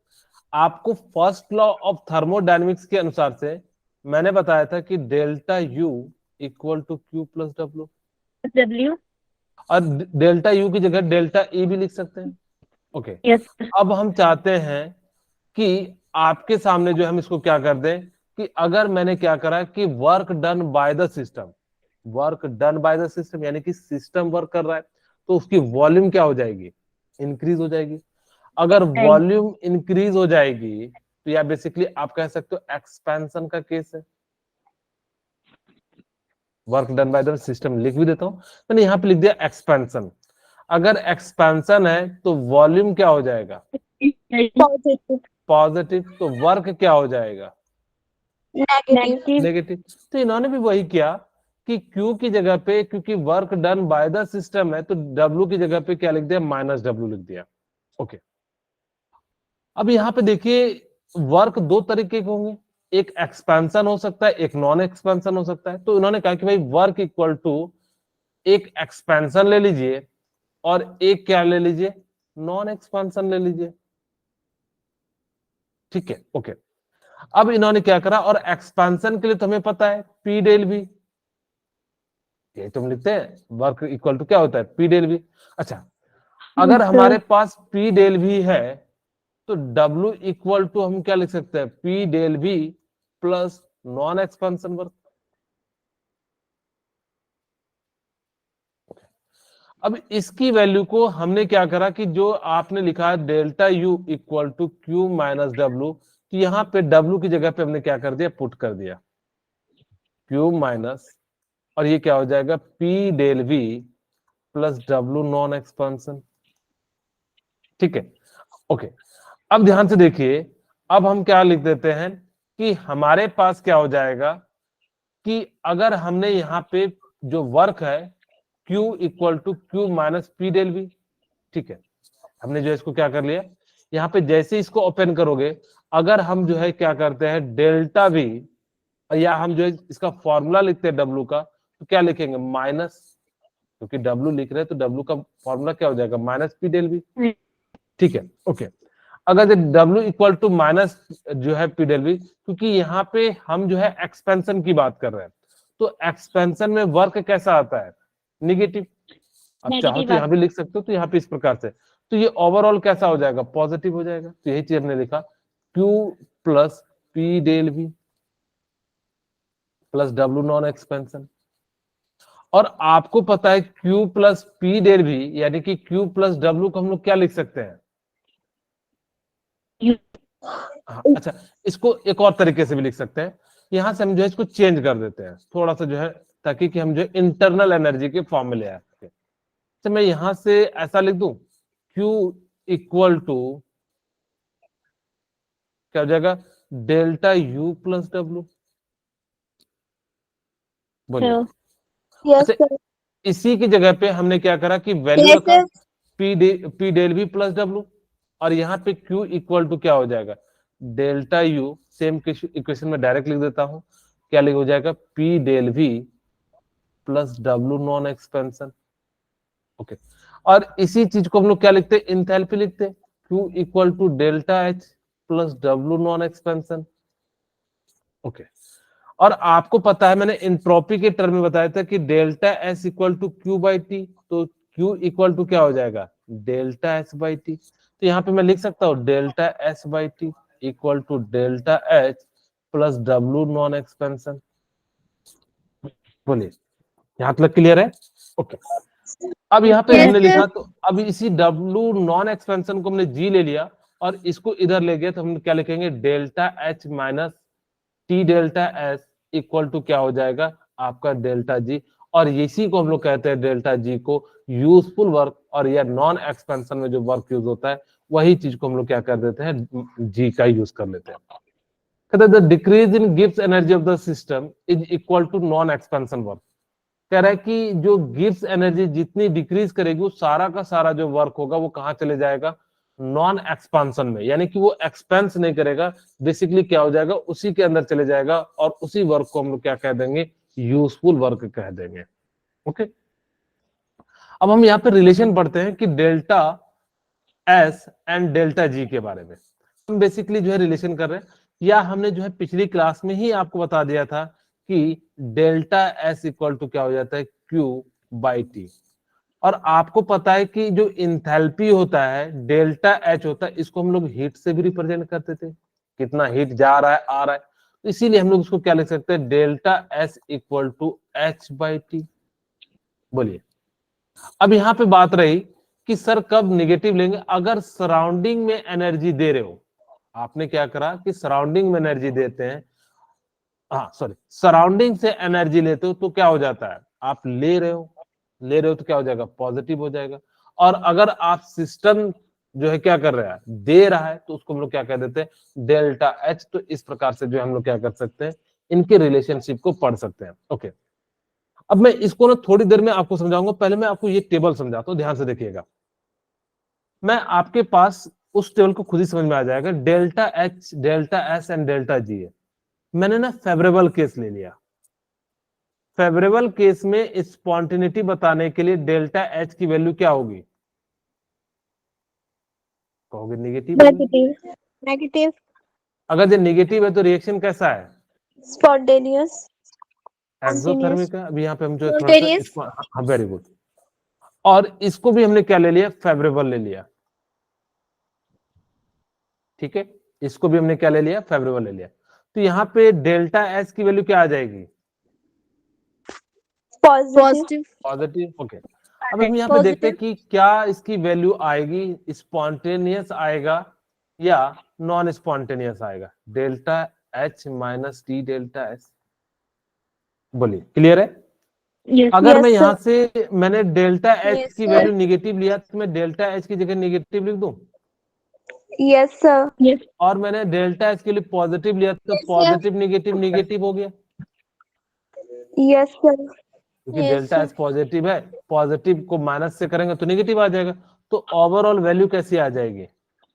आपको फर्स्ट लॉ ऑफ थर्मोडायनेमिक्स के अनुसार से मैंने बताया था कि delta U equal to Q plus W, W. और डेल्टा यू की जगह डेल्टा ई भी लिख सकते हैं। Okay, Yes, sir. अब हम चाहते हैं कि आपके सामने जो हम इसको क्या कर दें कि अगर मैंने क्या करा कि work done by the system, work done by the system यानी कि सिस्टम वर्क कर रहा है, तो उसकी वॉल्यूम क्या हो जाएगी, इंक्रीज हो जाएगी। अगर वॉल्यूम इंक्रीज हो जाएगी तो या बेसिकली आप कह सकते हो एक्सपेंशन का केस है। Work done by the system लिख भी देता हूं, मैंने यहां पे लिख दिया एक्सपेंशन। अगर एक्सपेंशन है तो वॉल्यूम क्या हो जाएगा, Positive. पॉजिटिव, तो वर्क क्या हो जाएगा, Negative. नेगेटिव। तो इन्होंने भी वही किया कि Q की जगह पे, क्योंकि work done by the system है, तो W की जगह पे क्या लिख दिया, माइनस W लिख दिया। ओके, अब यहाँ पे देखिए वर्क दो तरीके के होंगे, एक एक्सपेंशन हो सकता है, एक नॉन एक्सपेंशन हो सकता है। तो इन्होंने कहा कि भाई वर्क इक्वल टू एक एक्सपेंशन ले लीजिए और एक क्या ले लीजिए, नॉन एक्सपेंशन ले लीजिए। ठीक है, ओके। अब इन्होंने क्या करा, और एक्सपेंशन के लिए तो हमें पता है पी डेल वी, ये तुम लिखते हैं वर्क इक्वल टू क्या होता है, पी डेल वी। अच्छा, अगर हमारे पास पी डेल वी है तो W इक्वल टू हम क्या लिख सकते हैं, P del V plus non expansion work. अब इसकी वैल्यू को हमने क्या करा कि जो आपने लिखा है delta U equal to Q minus W, तो यहां पे W की जगह पे हमने क्या कर दिया, पुट कर दिया क्यू माइनस, और ये क्या हो जाएगा, P del V plus W non expansion. ठीक है, ओके। अब ध्यान से देखिए, अब हम क्या लिख देते हैं कि हमारे पास क्या हो जाएगा कि अगर हमने यहाँ पे जो वर्क है Q equal to Q minus P del V, ठीक है, हमने जो इसको क्या कर लिया, यहाँ पे जैसे इसको ओपन करोगे, अगर हम जो है क्या करते हैं डेल्टा वी, या हम जो है इसका फॉर्मूला लिखते हैं W का, तो क्या लिखेंगे, माइनस, क्योंकि W लिख रहे हैं तो W का फॉर्मूला क्या हो जाएगा, माइनस पी डेल वी। ठीक है, ओके। अगर W इक्वल टू माइनस जो है पी डेल वी, क्योंकि यहाँ पे हम जो है एक्सपेंशन की बात कर रहे हैं, तो एक्सपेंशन में वर्क कैसा आता है, निगेटिव। अब चाहो तो यहाँ भी लिख सकते हो, तो यहाँ पे इस प्रकार से, तो ये ओवरऑल कैसा हो जाएगा, पॉजिटिव हो जाएगा। तो यही चीज हमने लिखा, Q plus P del V plus W non expansion. और आपको पता है Q plus P del V यानी कि Q प्लस W को हम लोग क्या लिख सकते हैं, हाँ, अच्छा, इसको एक और तरीके से भी लिख सकते हैं। यहां से हम जो है इसको चेंज कर देते हैं थोड़ा सा जो है, ताकि कि हम जो इंटरनल एनर्जी के फॉर्म में ले आ सके। तो मैं यहां से ऐसा लिख दूं, Q इक्वल टू क्या हो जाएगा, डेल्टा U प्लस W। बोलिए। Yes, अच्छा, sir. इसी की जगह पे हमने क्या करा कि वैल्यू Yes, रखा sir. P del V plus W, और यहाँ पे Q इक्वल टू क्या हो जाएगा, डेल्टा U, सेम इक्वेशन में डायरेक्ट लिख देता हूं, क्या लिख हो जाएगा, P del V plus W non expansion. Okay, और इसी चीज को हम लोग क्या लिखते हैं, इंथैल्पी लिखते हैं, Q equal to delta H plus W non expansion. Okay, और आपको पता है मैंने इंट्रोपी के टर्म में बताया था कि delta S equal to Q by T, तो क्यू इक्वल टू क्या हो जाएगा, डेल्टा एस बाई टी। तो यहाँ पे मैं लिख सकता हूँ delta S by T equal to delta H plus W non expansion. बोलिए, यहाँ तक क्लियर है? ओके। अब यहाँ पे Yes, हमने sir. लिखा, तो अब इसी डब्ल्यू नॉन एक्सपेंशन को हमने जी ले लिया और इसको इधर ले गए, तो हम क्या लिखेंगे, delta H minus T delta S equal to क्या हो जाएगा आपका डेल्टा जी। और इसी को हम लोग कहते हैं डेल्टा जी को यूजफुल वर्क, और या नॉन एक्सपेंशन में जो वर्क यूज होता है वही चीज को हम लोग क्या कर देते हैं, जी का यूज कर लेते हैं। कहते हैं the decrease in Gibbs energy of the system is equal to non expansion work. कह रहा है कि जो गिब्स एनर्जी जितनी डिक्रीज करेगी वो सारा का सारा जो वर्क होगा वो कहाँ चले जाएगा, नॉन एक्सपांशन में, यानी कि वो एक्सपेंस नहीं करेगा, बेसिकली क्या हो जाएगा उसी के अंदर चले जाएगा, और उसी वर्क को हम लोग क्या कह देंगे, यूजफुल वर्क कह देंगे। ओके, अब हम यहाँ पे रिलेशन पढ़ते हैं कि delta S and delta G के बारे में हम बेसिकली जो है रिलेशन कर रहे हैं, या हमने जो है पिछली क्लास में ही आपको बता दिया था कि डेल्टा एस इक्वल टू क्या हो जाता है, क्यू बाई टी। और आपको पता है कि जो इंथैल्पी होता है डेल्टा एच होता है, इसको हम लोग हीट से भी रिप्रेजेंट करते थे, कितना हीट जा रहा है आ रहा है, तो इसीलिए हम लोग उसको क्या लिख सकते हैं, delta S equal to H by T. बोलिए, अब यहाँ पे बात रही कि सर कब निगेटिव लेंगे, अगर सराउंडिंग में एनर्जी दे रहे हो, आपने क्या करा कि सराउंडिंग में एनर्जी देते हैं, हाँ सॉरी, सराउंडिंग से एनर्जी लेते हो तो क्या हो जाता है, आप ले रहे हो तो क्या हो जाएगा, पॉजिटिव हो जाएगा। और अगर आप सिस्टम जो है क्या कर रहा है, दे रहा है, तो उसको हम लोग क्या कह देते हैं, डेल्टा एच। तो इस प्रकार से जो हम लोग क्या कर सकते हैं, इनके रिलेशनशिप को पढ़ सकते हैं। ओके, अब मैं इसको ना थोड़ी देर में आपको समझाऊंगा, पहले मैं आपको ये टेबल समझाता हूँ, ध्यान से देखिएगा। मैं आपके पास उस टेबल को खुद ही समझ में आ जाएगा, delta H, delta S and delta G है। मैंने ना फेवरेबल केस ले लिया। फेवरेबल केस में स्पॉन्टेनिटी बताने के लिए डेल्टा एच की वैल्यू क्या होगी, कहोगे निगेटिव होगी। नेगेटिव नेगेटिव अगर ये निगेटिव है तो रिएक्शन कैसा है, स्पॉन्टेनियस एक्सोथर्मिक है। अभी यहाँ पे हम जो थोड़ा सा Spontaneous. इसको, हाँ वेरी गुड, और इसको भी हमने क्या ले लिया, फेवरेबल ले लिया। ठीक है, इसको भी हमने क्या ले लिया, फेवरेबल ले लिया। तो यहाँ पे डेल्टा एच की वैल्यू क्या आ जाएगी, पॉजिटिव पॉजिटिव। ओके, अब हम यहाँ पे देखते हैं कि क्या इसकी वैल्यू आएगी, स्पॉन्टेनियस आएगा या नॉन स्पॉन्टेनियस आएगा, delta H minus T delta H. बोलिए, क्लियर है? Yes. अगर Yes, मैं यहाँ sir. से मैंने डेल्टा एच Yes, की sir. वैल्यू निगेटिव लिया, तो मैं डेल्टा एच की जगह निगेटिव लिख दूं, यस सर Yes. और मैंने डेल्टा एच के लिए पॉजिटिव लिया तो पॉजिटिव निगेटिव निगेटिव हो गया, यस सर क्योंकि डेल्टा एच पॉजिटिव है, पॉजिटिव को माइनस से करेंगे तो नेगेटिव आ जाएगा, तो ओवरऑल वैल्यू कैसी आ जाएगी,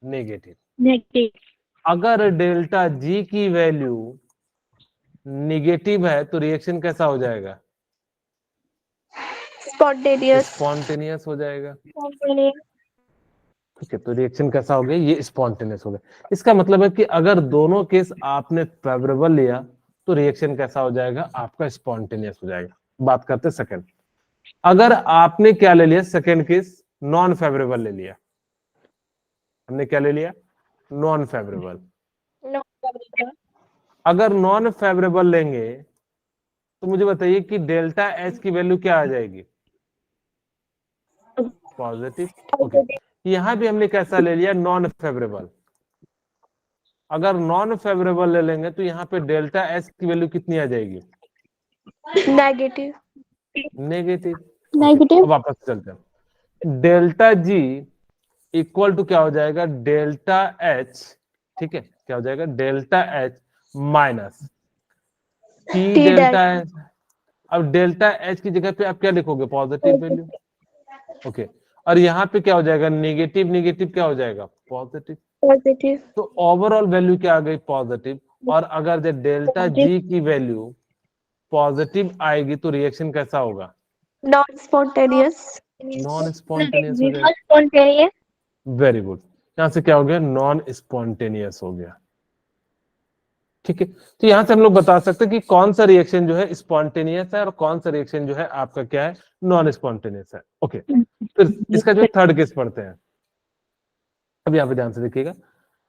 नेगेटिव। Negative. अगर डेल्टा जी की वैल्यू निगेटिव है तो रिएक्शन कैसा हो जाएगा, स्पॉन्टेनियस स्पॉन्टेनियस हो जाएगा। ठीक है, तो रिएक्शन कैसा हो गया, ये स्पॉन्टेनियस हो गया। इसका मतलब है कि अगर दोनों केस आपने फेवरेबल लिया तो रिएक्शन कैसा हो जाएगा, आपका स्पॉन्टेनियस हो जाएगा। बात करते सेकंड, अगर आपने क्या ले लिया, सेकंड केस नॉन फेवरेबल ले लिया, हमने क्या ले लिया, नॉन फेवरेबल। अगर नॉन फेवरेबल लेंगे तो मुझे बताइए कि डेल्टा एच की वैल्यू क्या आ जाएगी, पॉजिटिव। ओके, यहां भी हमने कैसा ले लिया, नॉन फेवरेबल। अगर नॉन फेवरेबल ले लेंगे तो यहाँ पे डेल्टा एच की वैल्यू कितनी आ जाएगी, नेगेटिव नेगेटिव। अब वापस चलते हैं, डेल्टा जी इक्वल टू क्या हो जाएगा, डेल्टा एच। ठीक है, क्या हो जाएगा, delta H minus T T delta H. अब डेल्टा एच की जगह पे आप क्या लिखोगे, पॉजिटिव वैल्यू। ओके, और यहाँ पे क्या हो जाएगा, नेगेटिव नेगेटिव क्या हो जाएगा, पॉजिटिव। पॉजिटिव तो ओवरऑल वैल्यू क्या आ गई, पॉजिटिव। और अगर जो डेल्टा जी की वैल्यू पॉजिटिव आएगी तो रिएक्शन कैसा होगा, नॉन स्पॉन्टेनियस नॉन स्पॉन्टेनियस हो जाएगा। Spontaneous. वेरी गुड, यहां से क्या हो गया, नॉन स्पॉन्टेनियस हो गया। ठीक है, तो यहां से हम लोग बता सकते हैं कि कौन सा रिएक्शन जो है स्पॉन्टेनियस है और कौन सा रिएक्शन जो है आपका क्या है, नॉन स्पॉन्टेनियस है। ओके, फिर इसका जो थर्ड केस पढ़ते हैं, अब यहाँ पे ध्यान से देखिएगा,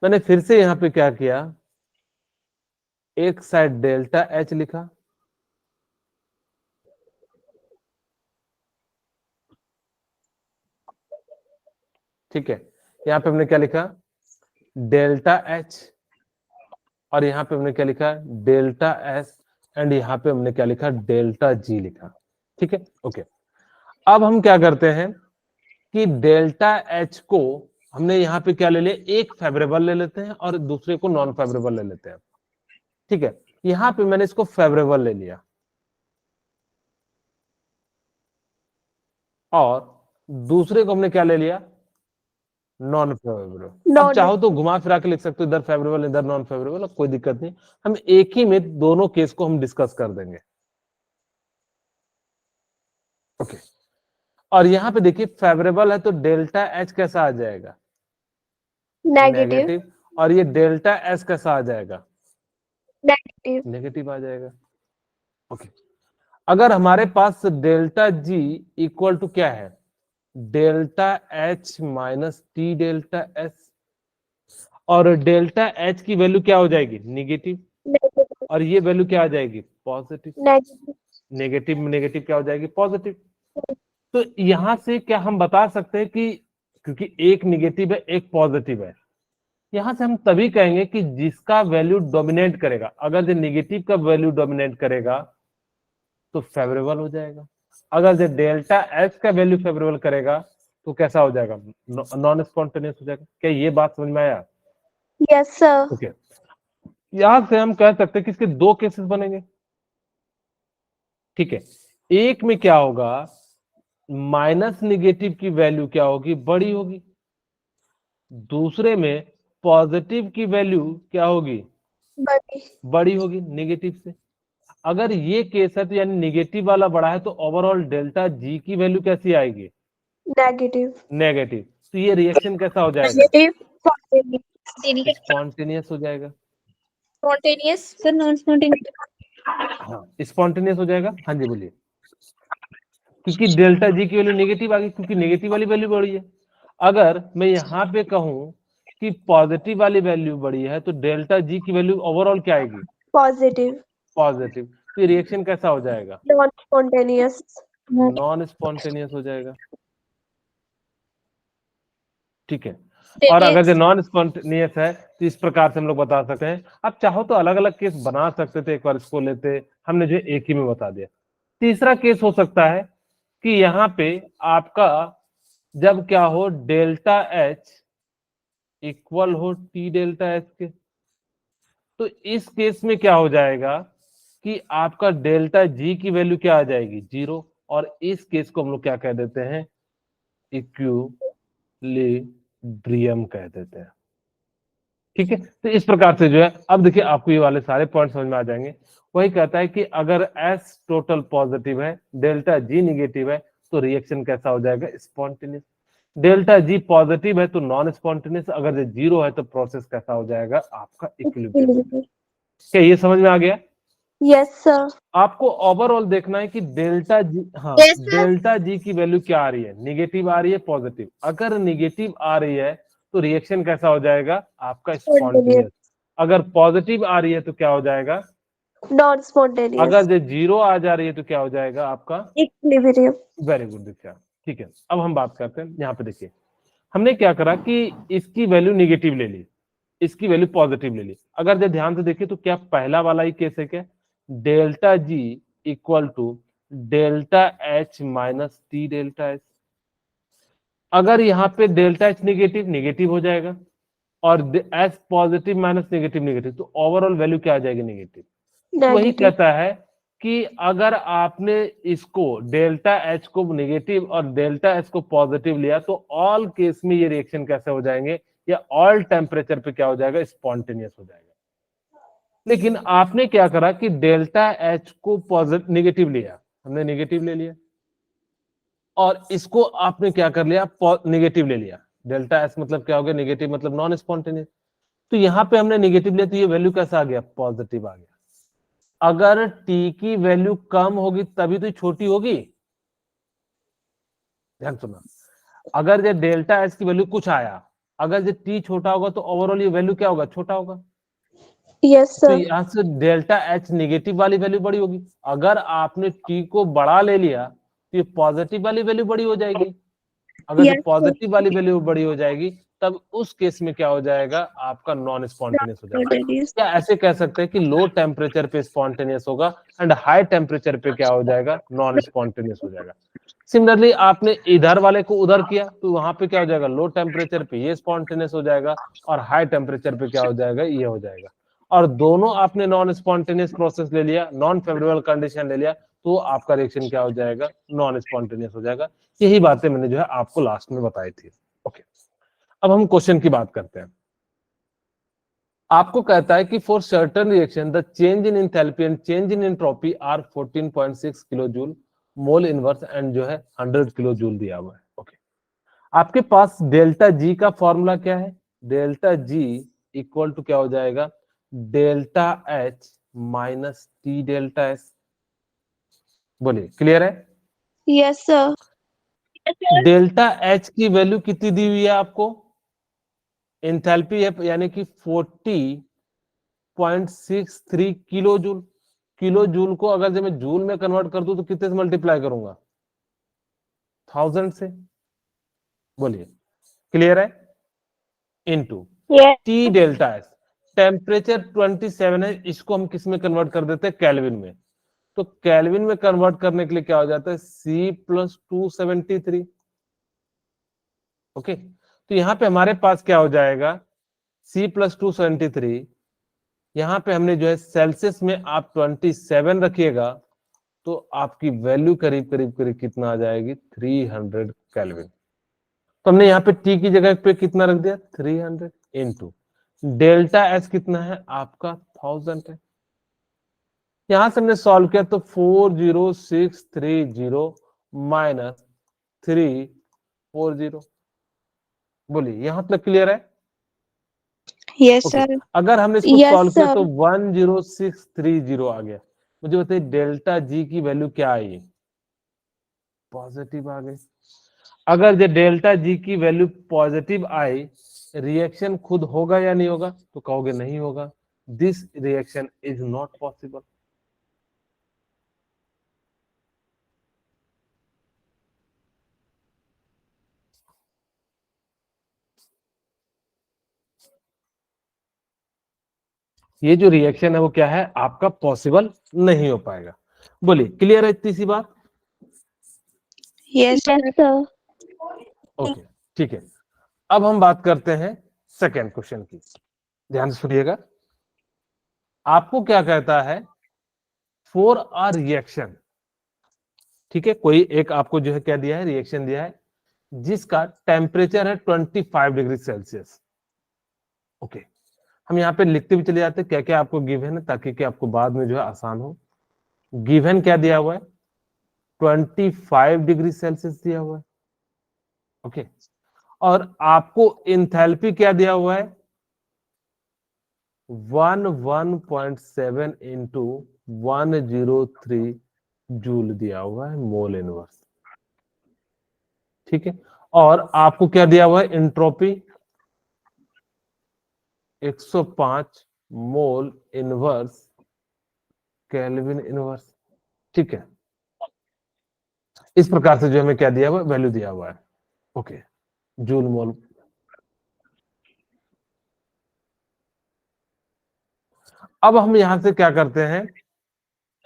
मैंने फिर से यहाँ पे क्या किया, एक साइड डेल्टा एच लिखा, ठीक है, यहाँ पे हमने क्या लिखा, डेल्टा एच, और यहाँ पे हमने क्या लिखा, डेल्टा एस, एंड यहाँ पे हमने क्या लिखा, डेल्टा जी लिखा, ठीक है, ओके। अब हम क्या करते हैं कि डेल्टा एच को हमने यहाँ पे क्या ले लिया, एक फेवरेबल ले लेते हैं और दूसरे को नॉन फेवरेबल ले लेते हैं, ठीक है। यहाँ पे मैंने इसको फेवरेबल ले लिया और दूसरे को हमने क्या ले लिया, नॉन फेवरेबल। अब नॉन चाहो तो घुमा फिरा के लिख सकते हो, इधर फेवरेबल इधर नॉन फेवरेबल, कोई दिक्कत नहीं, हम एक ही में दोनों केस को हम डिस्कस कर देंगे, ओके। और यहाँ पे देखिए फेवरेबल है तो डेल्टा एच कैसा आ जाएगा, नेगेटिव नेगेटिव, और ये डेल्टा एस कैसा आ जाएगा, नेगेटिव नेगेटिव आ जाएगा, ओके। अगर हमारे पास डेल्टा जी इक्वल टू क्या है, delta H minus T delta S, और डेल्टा एच की वैल्यू क्या हो जाएगी, निगेटिव, नेगेटिव और ये वैल्यू क्या आ जाएगी, पॉजिटिव, नेगेटिव नेगेटिव में नेगेटिव क्या हो जाएगी, पॉजिटिव। तो यहां से क्या हम बता सकते हैं कि क्योंकि एक निगेटिव है एक पॉजिटिव है, यहां से हम तभी कहेंगे कि जिसका वैल्यू डोमिनेट करेगा, अगर जो निगेटिव का वैल्यू डोमिनेट करेगा तो फेवरेबल हो जाएगा, अगर जो डेल्टा एच का वैल्यू फेवरेबल करेगा तो कैसा हो जाएगा, नॉन स्पॉन्टेनियस हो जाएगा। क्या ये बात समझ में आया, यस सर ओके। यहां से हम कह सकते हैं कि इसके दो केसेस बनेंगे, ठीक है। एक में क्या होगा, माइनस निगेटिव की वैल्यू क्या होगी, बड़ी होगी, दूसरे में पॉजिटिव की वैल्यू क्या होगी, बड़ी बड़ी होगी निगेटिव से। अगर ये केस है तो यानी निगेटिव वाला बड़ा है तो ओवरऑल डेल्टा जी की वैल्यू कैसी आएगी, नेगेटिव नेगेटिव। तो ये रिएक्शन कैसा हो जाएगा, नेगेटिव स्पॉन्टेनियस हो जाएगा, स्पॉन्टेनियस सर, नॉन स्पॉन्टेनियस। हाँ स्पॉन्टेनियस हो जाएगा, हाँ जी बोलिए। क्योंकि डेल्टा जी की वैल्यू नेगेटिव आ गई, क्योंकि नेगेटिव वाली वैल्यू बड़ी है। अगर मैं यहाँ पे कहूं कि पॉजिटिव वाली वैल्यू बड़ी है तो डेल्टा जी की वैल्यू ओवरऑल क्या आएगी, पॉजिटिव पॉजिटिव। तो ये रिएक्शन कैसा हो जाएगा, नॉन स्पॉन्टेनियस नॉन स्पॉन्टेनियस हो जाएगा, ठीक है। और अगर जो नॉन स्पॉन्टेनियस है तो इस प्रकार से हम लोग बता सकते हैं। आप चाहो तो अलग अलग केस बना सकते थे, एक बार इसको लेते, हमने जो एक ही में बता दिया। तीसरा केस हो सकता है कि यहाँ पे आपका जब क्या हो, डेल्टा एच इक्वल हो टी डेल्टा एच के, तो इस केस में क्या हो जाएगा कि आपका डेल्टा जी की वैल्यू क्या आ जाएगी, 0, और इस केस को हम लोग क्या कह देते हैं, इक्विलिब्रियम कह देते हैं, ठीक है। तो इस प्रकार से जो है, अब देखिए आपको ये वाले सारे पॉइंट समझ में आ जाएंगे। वही कहता है कि अगर एस टोटल पॉजिटिव है, डेल्टा जी निगेटिव है, तो रिएक्शन कैसा हो जाएगा, स्पॉन्टेनियस। डेल्टा जी पॉजिटिव है तो नॉन स्पॉन्टेनियस, अगर जीरो है तो प्रोसेस कैसा हो जाएगा, आपका इक्विलिब्रियम। क्या ये समझ में आ गया? यस सर आपको ओवरऑल देखना है कि डेल्टा जी, हाँ Yes, sir. डेल्टा जी की वैल्यू क्या आ रही है, निगेटिव आ रही है पॉजिटिव। अगर निगेटिव आ रही है तो रिएक्शन कैसा हो जाएगा, आपका स्पॉन्टेनियस। अगर पॉजिटिव आ रही है तो क्या हो जाएगा, नॉन स्पॉन्टेनियस अगर जो जीरो आ जा रही है तो क्या हो जाएगा आपका, इक्विलिब्रियम वेरी गुड दीक्षा, ठीक है। अब हम बात करते हैं, यहाँ पे देखिए हमने क्या करा कि इसकी वैल्यू निगेटिव ले ली, इसकी वैल्यू पॉजिटिव ले ली। अगर जब ध्यान से देखिए तो क्या पहला वाला ही केस है क्या, delta G equal to delta H minus T delta H. अगर यहाँ पे डेल्टा एच निगेटिव निगेटिव हो जाएगा और H positive minus negative negative, तो ओवरऑल वैल्यू क्या आ जाएगी, निगेटिव। तो वही नेगेटिव कहता है कि अगर आपने इसको डेल्टा एच को नेगेटिव और डेल्टा एच को पॉजिटिव लिया तो ऑल केस में ये रिएक्शन कैसे हो जाएंगे, या ऑल टेम्परेचर पे क्या हो जाएगा, स्पॉन्टेनियस हो जाएगा। लेकिन आपने क्या करा कि डेल्टा एच को पॉजिटिव निगेटिव लिया, हमने निगेटिव ले लिया, और इसको आपने क्या कर लिया, निगेटिव ले लिया। डेल्टा एच मतलब क्या हो गया, निगेटिव मतलब नॉन स्पॉन्टेनियस। तो यहाँ पे हमने निगेटिव लिया तो ये वैल्यू कैसा आ गया, पॉजिटिव आ गया। अगर टी की वैल्यू कम होगी तभी तो छोटी होगी, ध्यान सुना। अगर ये डेल्टा एच की वैल्यू कुछ आया, अगर जो टी छोटा होगा तो ओवरऑल ये वैल्यू क्या होगा, छोटा होगा। Yes, तो sir. यहाँ से डेल्टा एच नेगेटिव वाली वैल्यू बड़ी होगी। अगर आपने टी को बड़ा ले लिया तो ये पॉजिटिव वाली वैल्यू बड़ी हो जाएगी। अगर जो Yes, sir. पॉजिटिव वाली वैल्यू बड़ी हो जाएगी तब उस केस में क्या हो जाएगा, आपका नॉन स्पॉन्टेनियस हो जाएगा। Spontaneous. क्या ऐसे कह सकते हैं कि लो टेम्परेचर पे स्पॉन्टेनियस होगा एंड हाई टेम्परेचर पे क्या हो जाएगा, नॉन स्पॉन्टेनियस हो जाएगा। सिमिलरली आपने इधर वाले को उधर किया तो वहां पे क्या हो जाएगा, लो टेम्परेचर पे ये स्पॉन्टेनियस हो जाएगा और हाई टेम्परेचर पे क्या हो जाएगा, ये हो जाएगा। और दोनों आपने नॉन स्पॉन्टेनियस प्रोसेस ले लिया, नॉन फेवरेबल कंडीशन ले लिया, तो आपका रिएक्शन क्या हो जाएगा, नॉन स्पॉन्टेनियस हो जाएगा। यही बातें मैंने जो है आपको लास्ट में बताई थी। ओके, अब हम क्वेश्चन की बात करते हैं। आपको कहता है कि for certain reaction the change in enthalpy and change in entropy are 14.6 kilo joule mole inverse and जो है 100 किलो जूल दिया हुआ है। ओके, आपके पास डेल्टा जी का फॉर्मूला क्या है, डेल्टा जी इक्वल टू क्या हो जाएगा, delta H minus T delta S. बोलिए, क्लियर है। Yes, sir. डेल्टा एच की वैल्यू कितनी दी हुई है आपको, एंथैल्पी है यानी कि 40.63 किलो जूल। किलो जूल को अगर जब मैं जूल में कन्वर्ट कर दूं तो कितने से मल्टीप्लाई करूंगा, 1000 से। बोलिए, क्लियर है। Into Yes. T delta S, temperature 27 है, इसको हम किस में कन्वर्ट कर देते हैं, केल्विन में। तो केल्विन में कन्वर्ट करने के लिए क्या हो जाता है, C प्लस 273। ओके, तो यहां पे हमारे पास क्या हो जाएगा, C प्लस 273। यहां पे हमने जो है सेल्सियस में आप 27 रखिएगा तो आपकी वैल्यू करीब करीब करीब कितना आ जाएगी, 300 केल्विन। तो हमने यहाँ पे टी की जगह पे कितना रख दिया, 300 इनटू डेल्टा एस कितना है आपका 1000 है। यहां से हमने सॉल्व किया तो 40630 माइनस 340। बोलिए, यहां तक क्लियर है। Yes, okay, sir. अगर हमने इसको Yes, सॉल्व किया sir. तो 10630 आ गया। मुझे बताइए डेल्टा जी की वैल्यू क्या आई, पॉजिटिव आ गई। अगर जो डेल्टा जी की वैल्यू पॉजिटिव आई, रिएक्शन खुद होगा या नहीं होगा, तो कहोगे नहीं होगा, this reaction is not possible. ये जो रिएक्शन है वो क्या है आपका, पॉसिबल नहीं हो पाएगा। बोलिए, क्लियर है इतनी सी बात। Yes, sir. ओके, ठीक है। अब हम बात करते हैं सेकेंड क्वेश्चन की, ध्यान से सुनिएगा। आपको क्या कहता है, फॉर अ रिएक्शन, ठीक है, कोई एक आपको जो है क्या दिया है, रिएक्शन दिया है जिसका टेम्परेचर है 25 डिग्री सेल्सियस। ओके, हम यहाँ पे लिखते भी चले जाते हैं क्या क्या आपको गिवन है, ताकि कि आपको बाद में जो है आसान हो। गिवन क्या दिया हुआ है, 25 डिग्री सेल्सियस दिया हुआ है। ओके, और आपको इंथैल्पी क्या दिया हुआ है, 1.7 इंटू 103 जूल दिया हुआ है मोल इनवर्स। ठीक है, और आपको क्या दिया हुआ है, entropy 105 mole inverse kelvin inverse. ठीक है, इस प्रकार से जो हमें क्या दिया हुआ है, वैल्यू दिया हुआ है। Okay, joule mole. अब हम यहां से क्या करते हैं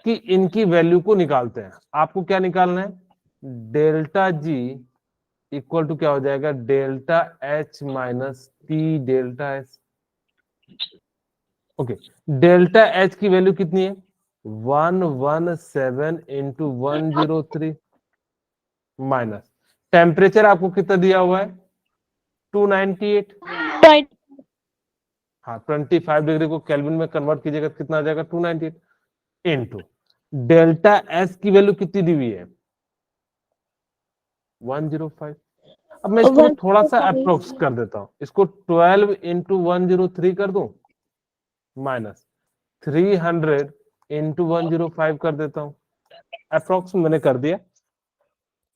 कि इनकी वैल्यू को निकालते हैं। आपको क्या निकालना है, डेल्टा जी इक्वल टू क्या हो जाएगा, delta H minus T delta S. Okay, delta H की वैल्यू कितनी है, 117 इंटू 103 माइनस टेम्परेचर आपको कितना दिया हुआ है, 298। Point. हाँ, 25 डिग्री को केल्विन में कन्वर्ट कीजिएगा कितना आ जाएगा, 298 इंटू डेल्टा एस की वैल्यू कितनी दी हुई है, 105। अब मैं इसको थोड़ा सा 105. अप्रोक्स कर देता हूं, इसको 12 इंटू 103 कर दूं माइनस 300 इंटू 105 कर देता हूं, अप्रोक्स मैंने कर दिया।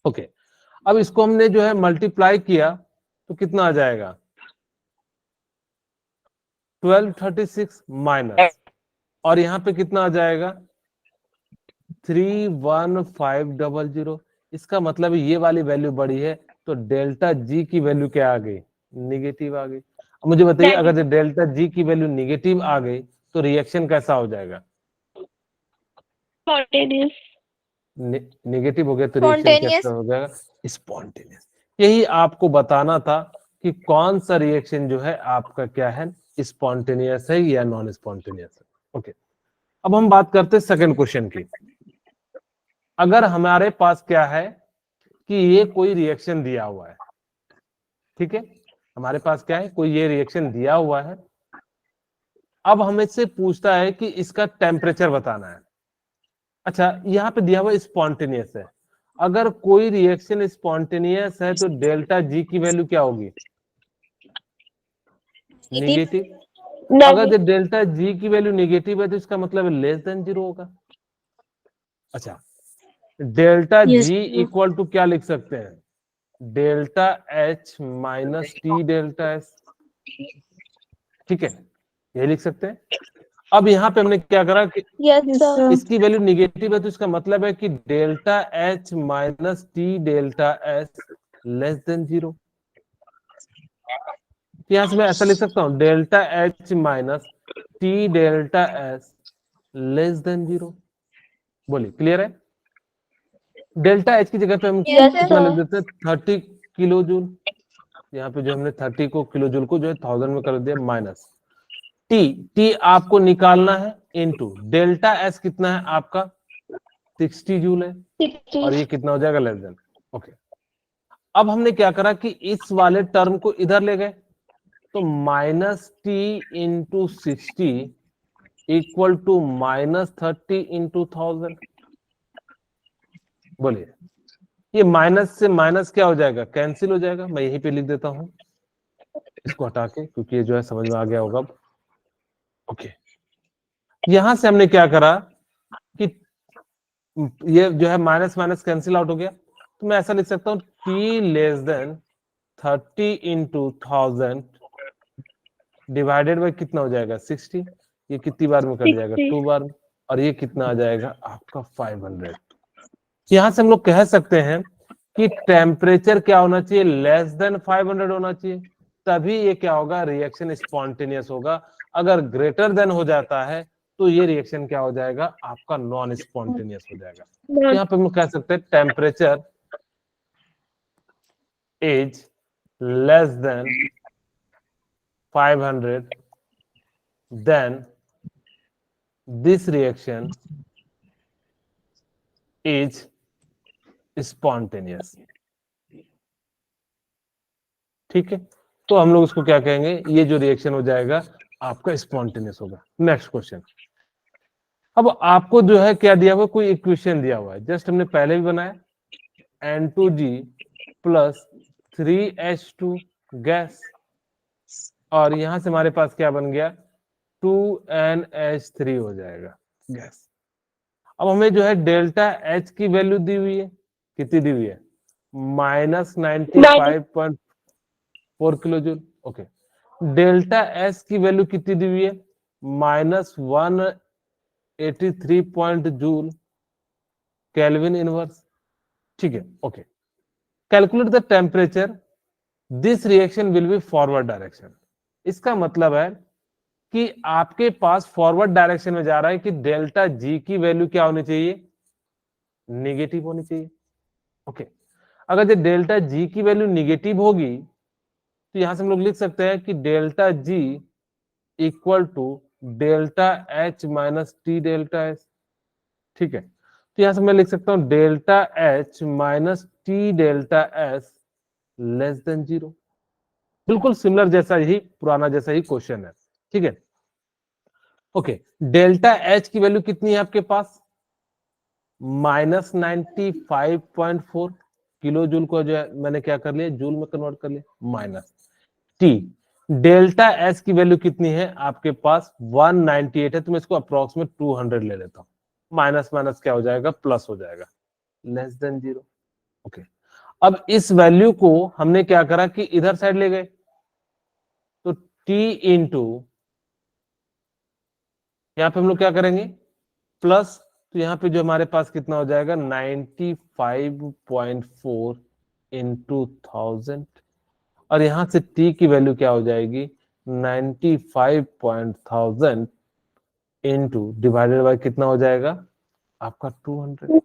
ओके, अब इसको हमने जो है मल्टीप्लाई किया तो कितना आ जाएगा, 1236 माइनस, और यहाँ पे कितना आ जाएगा 31500। इसका मतलब ये वाली वैल्यू बड़ी है, तो डेल्टा जी की वैल्यू क्या आ गई, निगेटिव आ गई। अब मुझे बताइए अगर डेल्टा जी की वैल्यू निगेटिव आ गई तो रिएक्शन कैसा हो जाएगा, Spontaneous. निगेटिव हो गया तो रिएक्शन Spontaneous. कैसा हो जाएगा, स्पॉन्टेनियस। यही आपको बताना था कि कौन सा रिएक्शन जो है आपका क्या है, स्पॉन्टेनियस है या नॉन स्पॉन्टेनियस है। ओके, अब हम बात करते हैं सेकंड क्वेश्चन की। अगर हमारे पास क्या है कि ये कोई रिएक्शन दिया हुआ है, ठीक है, हमारे पास क्या है, कोई ये रिएक्शन दिया हुआ है। अब हमें से पूछता है कि इसका टेम्परेचर बताना है। अच्छा, यहाँ पे दिया हुआ स्पॉन्टेनियस है। अगर कोई रिएक्शन स्पॉन्टेनियस है तो डेल्टा जी की वैल्यू क्या होगी, निगेटिव। अगर डेल्टा जी की वैल्यू निगेटिव है तो इसका मतलब लेस देन 0 होगा। अच्छा, delta Yes, G sir. Equal to क्या लिख सकते हैं, delta H minus T delta S, ठीक है, ये लिख सकते हैं। अब यहाँ पे हमने क्या करा कि Yes, Yes, sir. sir. इसकी वैल्यू निगेटिव है तो इसका मतलब है कि delta H minus T delta S less than 0। यहां से मैं ऐसा लिख सकता हूं, delta H minus T delta S less than 0। बोलिए, क्लियर है। डेल्टा एच की जगह पे हम Yes, कितना लिख sir. देते हैं, 30 किलो जूल। यहाँ पे जो हमने 30 को किलो जूल को जो है 1000 में कर दिया, माइनस टी, टी आपको निकालना है, इनटू डेल्टा एस कितना है आपका 60 जूल है, और ये कितना हो जाएगा, लेस देन। ओके, अब हमने क्या करा कि इस वाले टर्म को इधर ले गए, तो minus T into 60 equal to -30 into 1000। बोलिए, ये माइनस से माइनस क्या हो जाएगा, कैंसिल हो जाएगा। मैं यहीं पे लिख देता हूं इसको हटा के, क्योंकि ये जो है समझ में आ गया होगा। ओके, यहां से हमने क्या करा कि ये जो है माइनस माइनस कैंसिल आउट हो गया, तो मैं ऐसा लिख सकता हूं T less than 30 into 1000 divided by कितना हो जाएगा 60। ये कितनी बार में कट जाएगा, 2 बार में, और ये कितना आ जाएगा आपका 500। यहां से हम लोग कह सकते हैं कि टेम्परेचर क्या होना चाहिए, लेस देन 500 होना चाहिए, तभी ये क्या होगा, रिएक्शन स्पॉन्टेनियस होगा। अगर ग्रेटर देन हो जाता है तो ये रिएक्शन क्या हो जाएगा, आपका नॉन स्पॉन्टेनियस हो जाएगा। यहाँ पे हम लोग कह सकते हैं temperature is less than 500 then this reaction is spontaneous। ठीक है, तो हम लोग इसको क्या कहेंगे, ये जो रिएक्शन हो जाएगा आपका स्पॉन्टेनियस होगा। Next question. अब आपको जो है क्या दिया हुआ, कोई इक्वेशन दिया हुआ है, जस्ट हमने पहले भी बनाया, N2G प्लस 3H2 गैस, और यहां से हमारे पास क्या बन गया, 2NH3 हो जाएगा गैस। अब हमें जो है डेल्टा एच की वैल्यू दी हुई है, कितनी दी हुई है, -95.4 kilo joule. Okay, delta S की वैल्यू कितनी दी हुई है, -183 पॉइंट जूल केल्विन इनवर्स। ठीक है, okay, calculate the temperature, this reaction will be forward direction. इसका मतलब है कि आपके पास फॉरवर्ड डायरेक्शन में जा रहा है कि डेल्टा जी की वैल्यू क्या होनी चाहिए, नेगेटिव होनी चाहिए। ओके, अगर जो डेल्टा जी की वैल्यू नेगेटिव होगी तो यहां से हम लोग लिख सकते हैं कि delta G equal to delta H minus T delta S. ठीक है, तो यहां से मैं लिख सकता हूं delta H minus T delta S less than 0। बिल्कुल सिमिलर जैसा ही, पुराना जैसा ही क्वेश्चन है। ठीक है, ओके, डेल्टा एच की वैल्यू कितनी है आपके पास, -95.4 किलो जूल को जो है मैंने क्या कर लिया, जूल में कन्वर्ट कर लिया, माइनस टी। डेल्टा एस की वैल्यू कितनी है आपके पास, 198 है, तो मैं इसको अप्रोक्सीमेट 200 ले लेता हूं, माइनस माइनस क्या हो जाएगा, प्लस हो जाएगा, लेस देन 0। ओके, अब इस वैल्यू को हमने क्या करा कि इधर साइड ले गए, तो टी इंटू यहाँ पे हम लोग क्या करेंगे, प्लस, तो यहाँ पे जो हमारे पास कितना हो जाएगा 95.4 इंटू 1000, और यहाँ से t की वैल्यू क्या हो जाएगी 95,000 इंटू डिवाइडेड बाय कितना हो जाएगा आपका 200,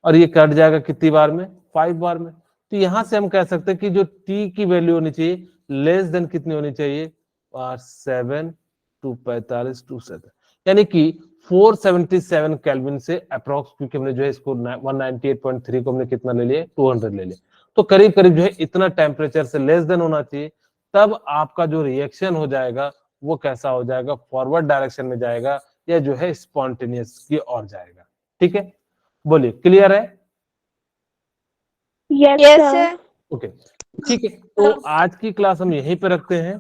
और ये कट जाएगा कितनी बार में 5 बार में। तो यहां से हम कह सकते हैं कि जो t की वैल्यू होनी चाहिए लेस देन कितनी होनी चाहिए 7 टू 45 टू 7, यानी कि 477 केल्विन से अप्रोक्स, क्योंकि हमने जो है इसको 198.3 को हमने कितना ले लिया 200 ले लिया, तो करीब करीब जो है इतना टेम्परेचर से लेस देन होना चाहिए, तब आपका जो रिएक्शन हो जाएगा वो कैसा हो जाएगा, फॉरवर्ड डायरेक्शन में जाएगा या जो है स्पॉन्टेनियस की ओर जाएगा। ठीक है, बोलिए क्लियर है? Yes, sir. ओके, ठीक है, तो आज की क्लास हम यहीं पे रखते हैं।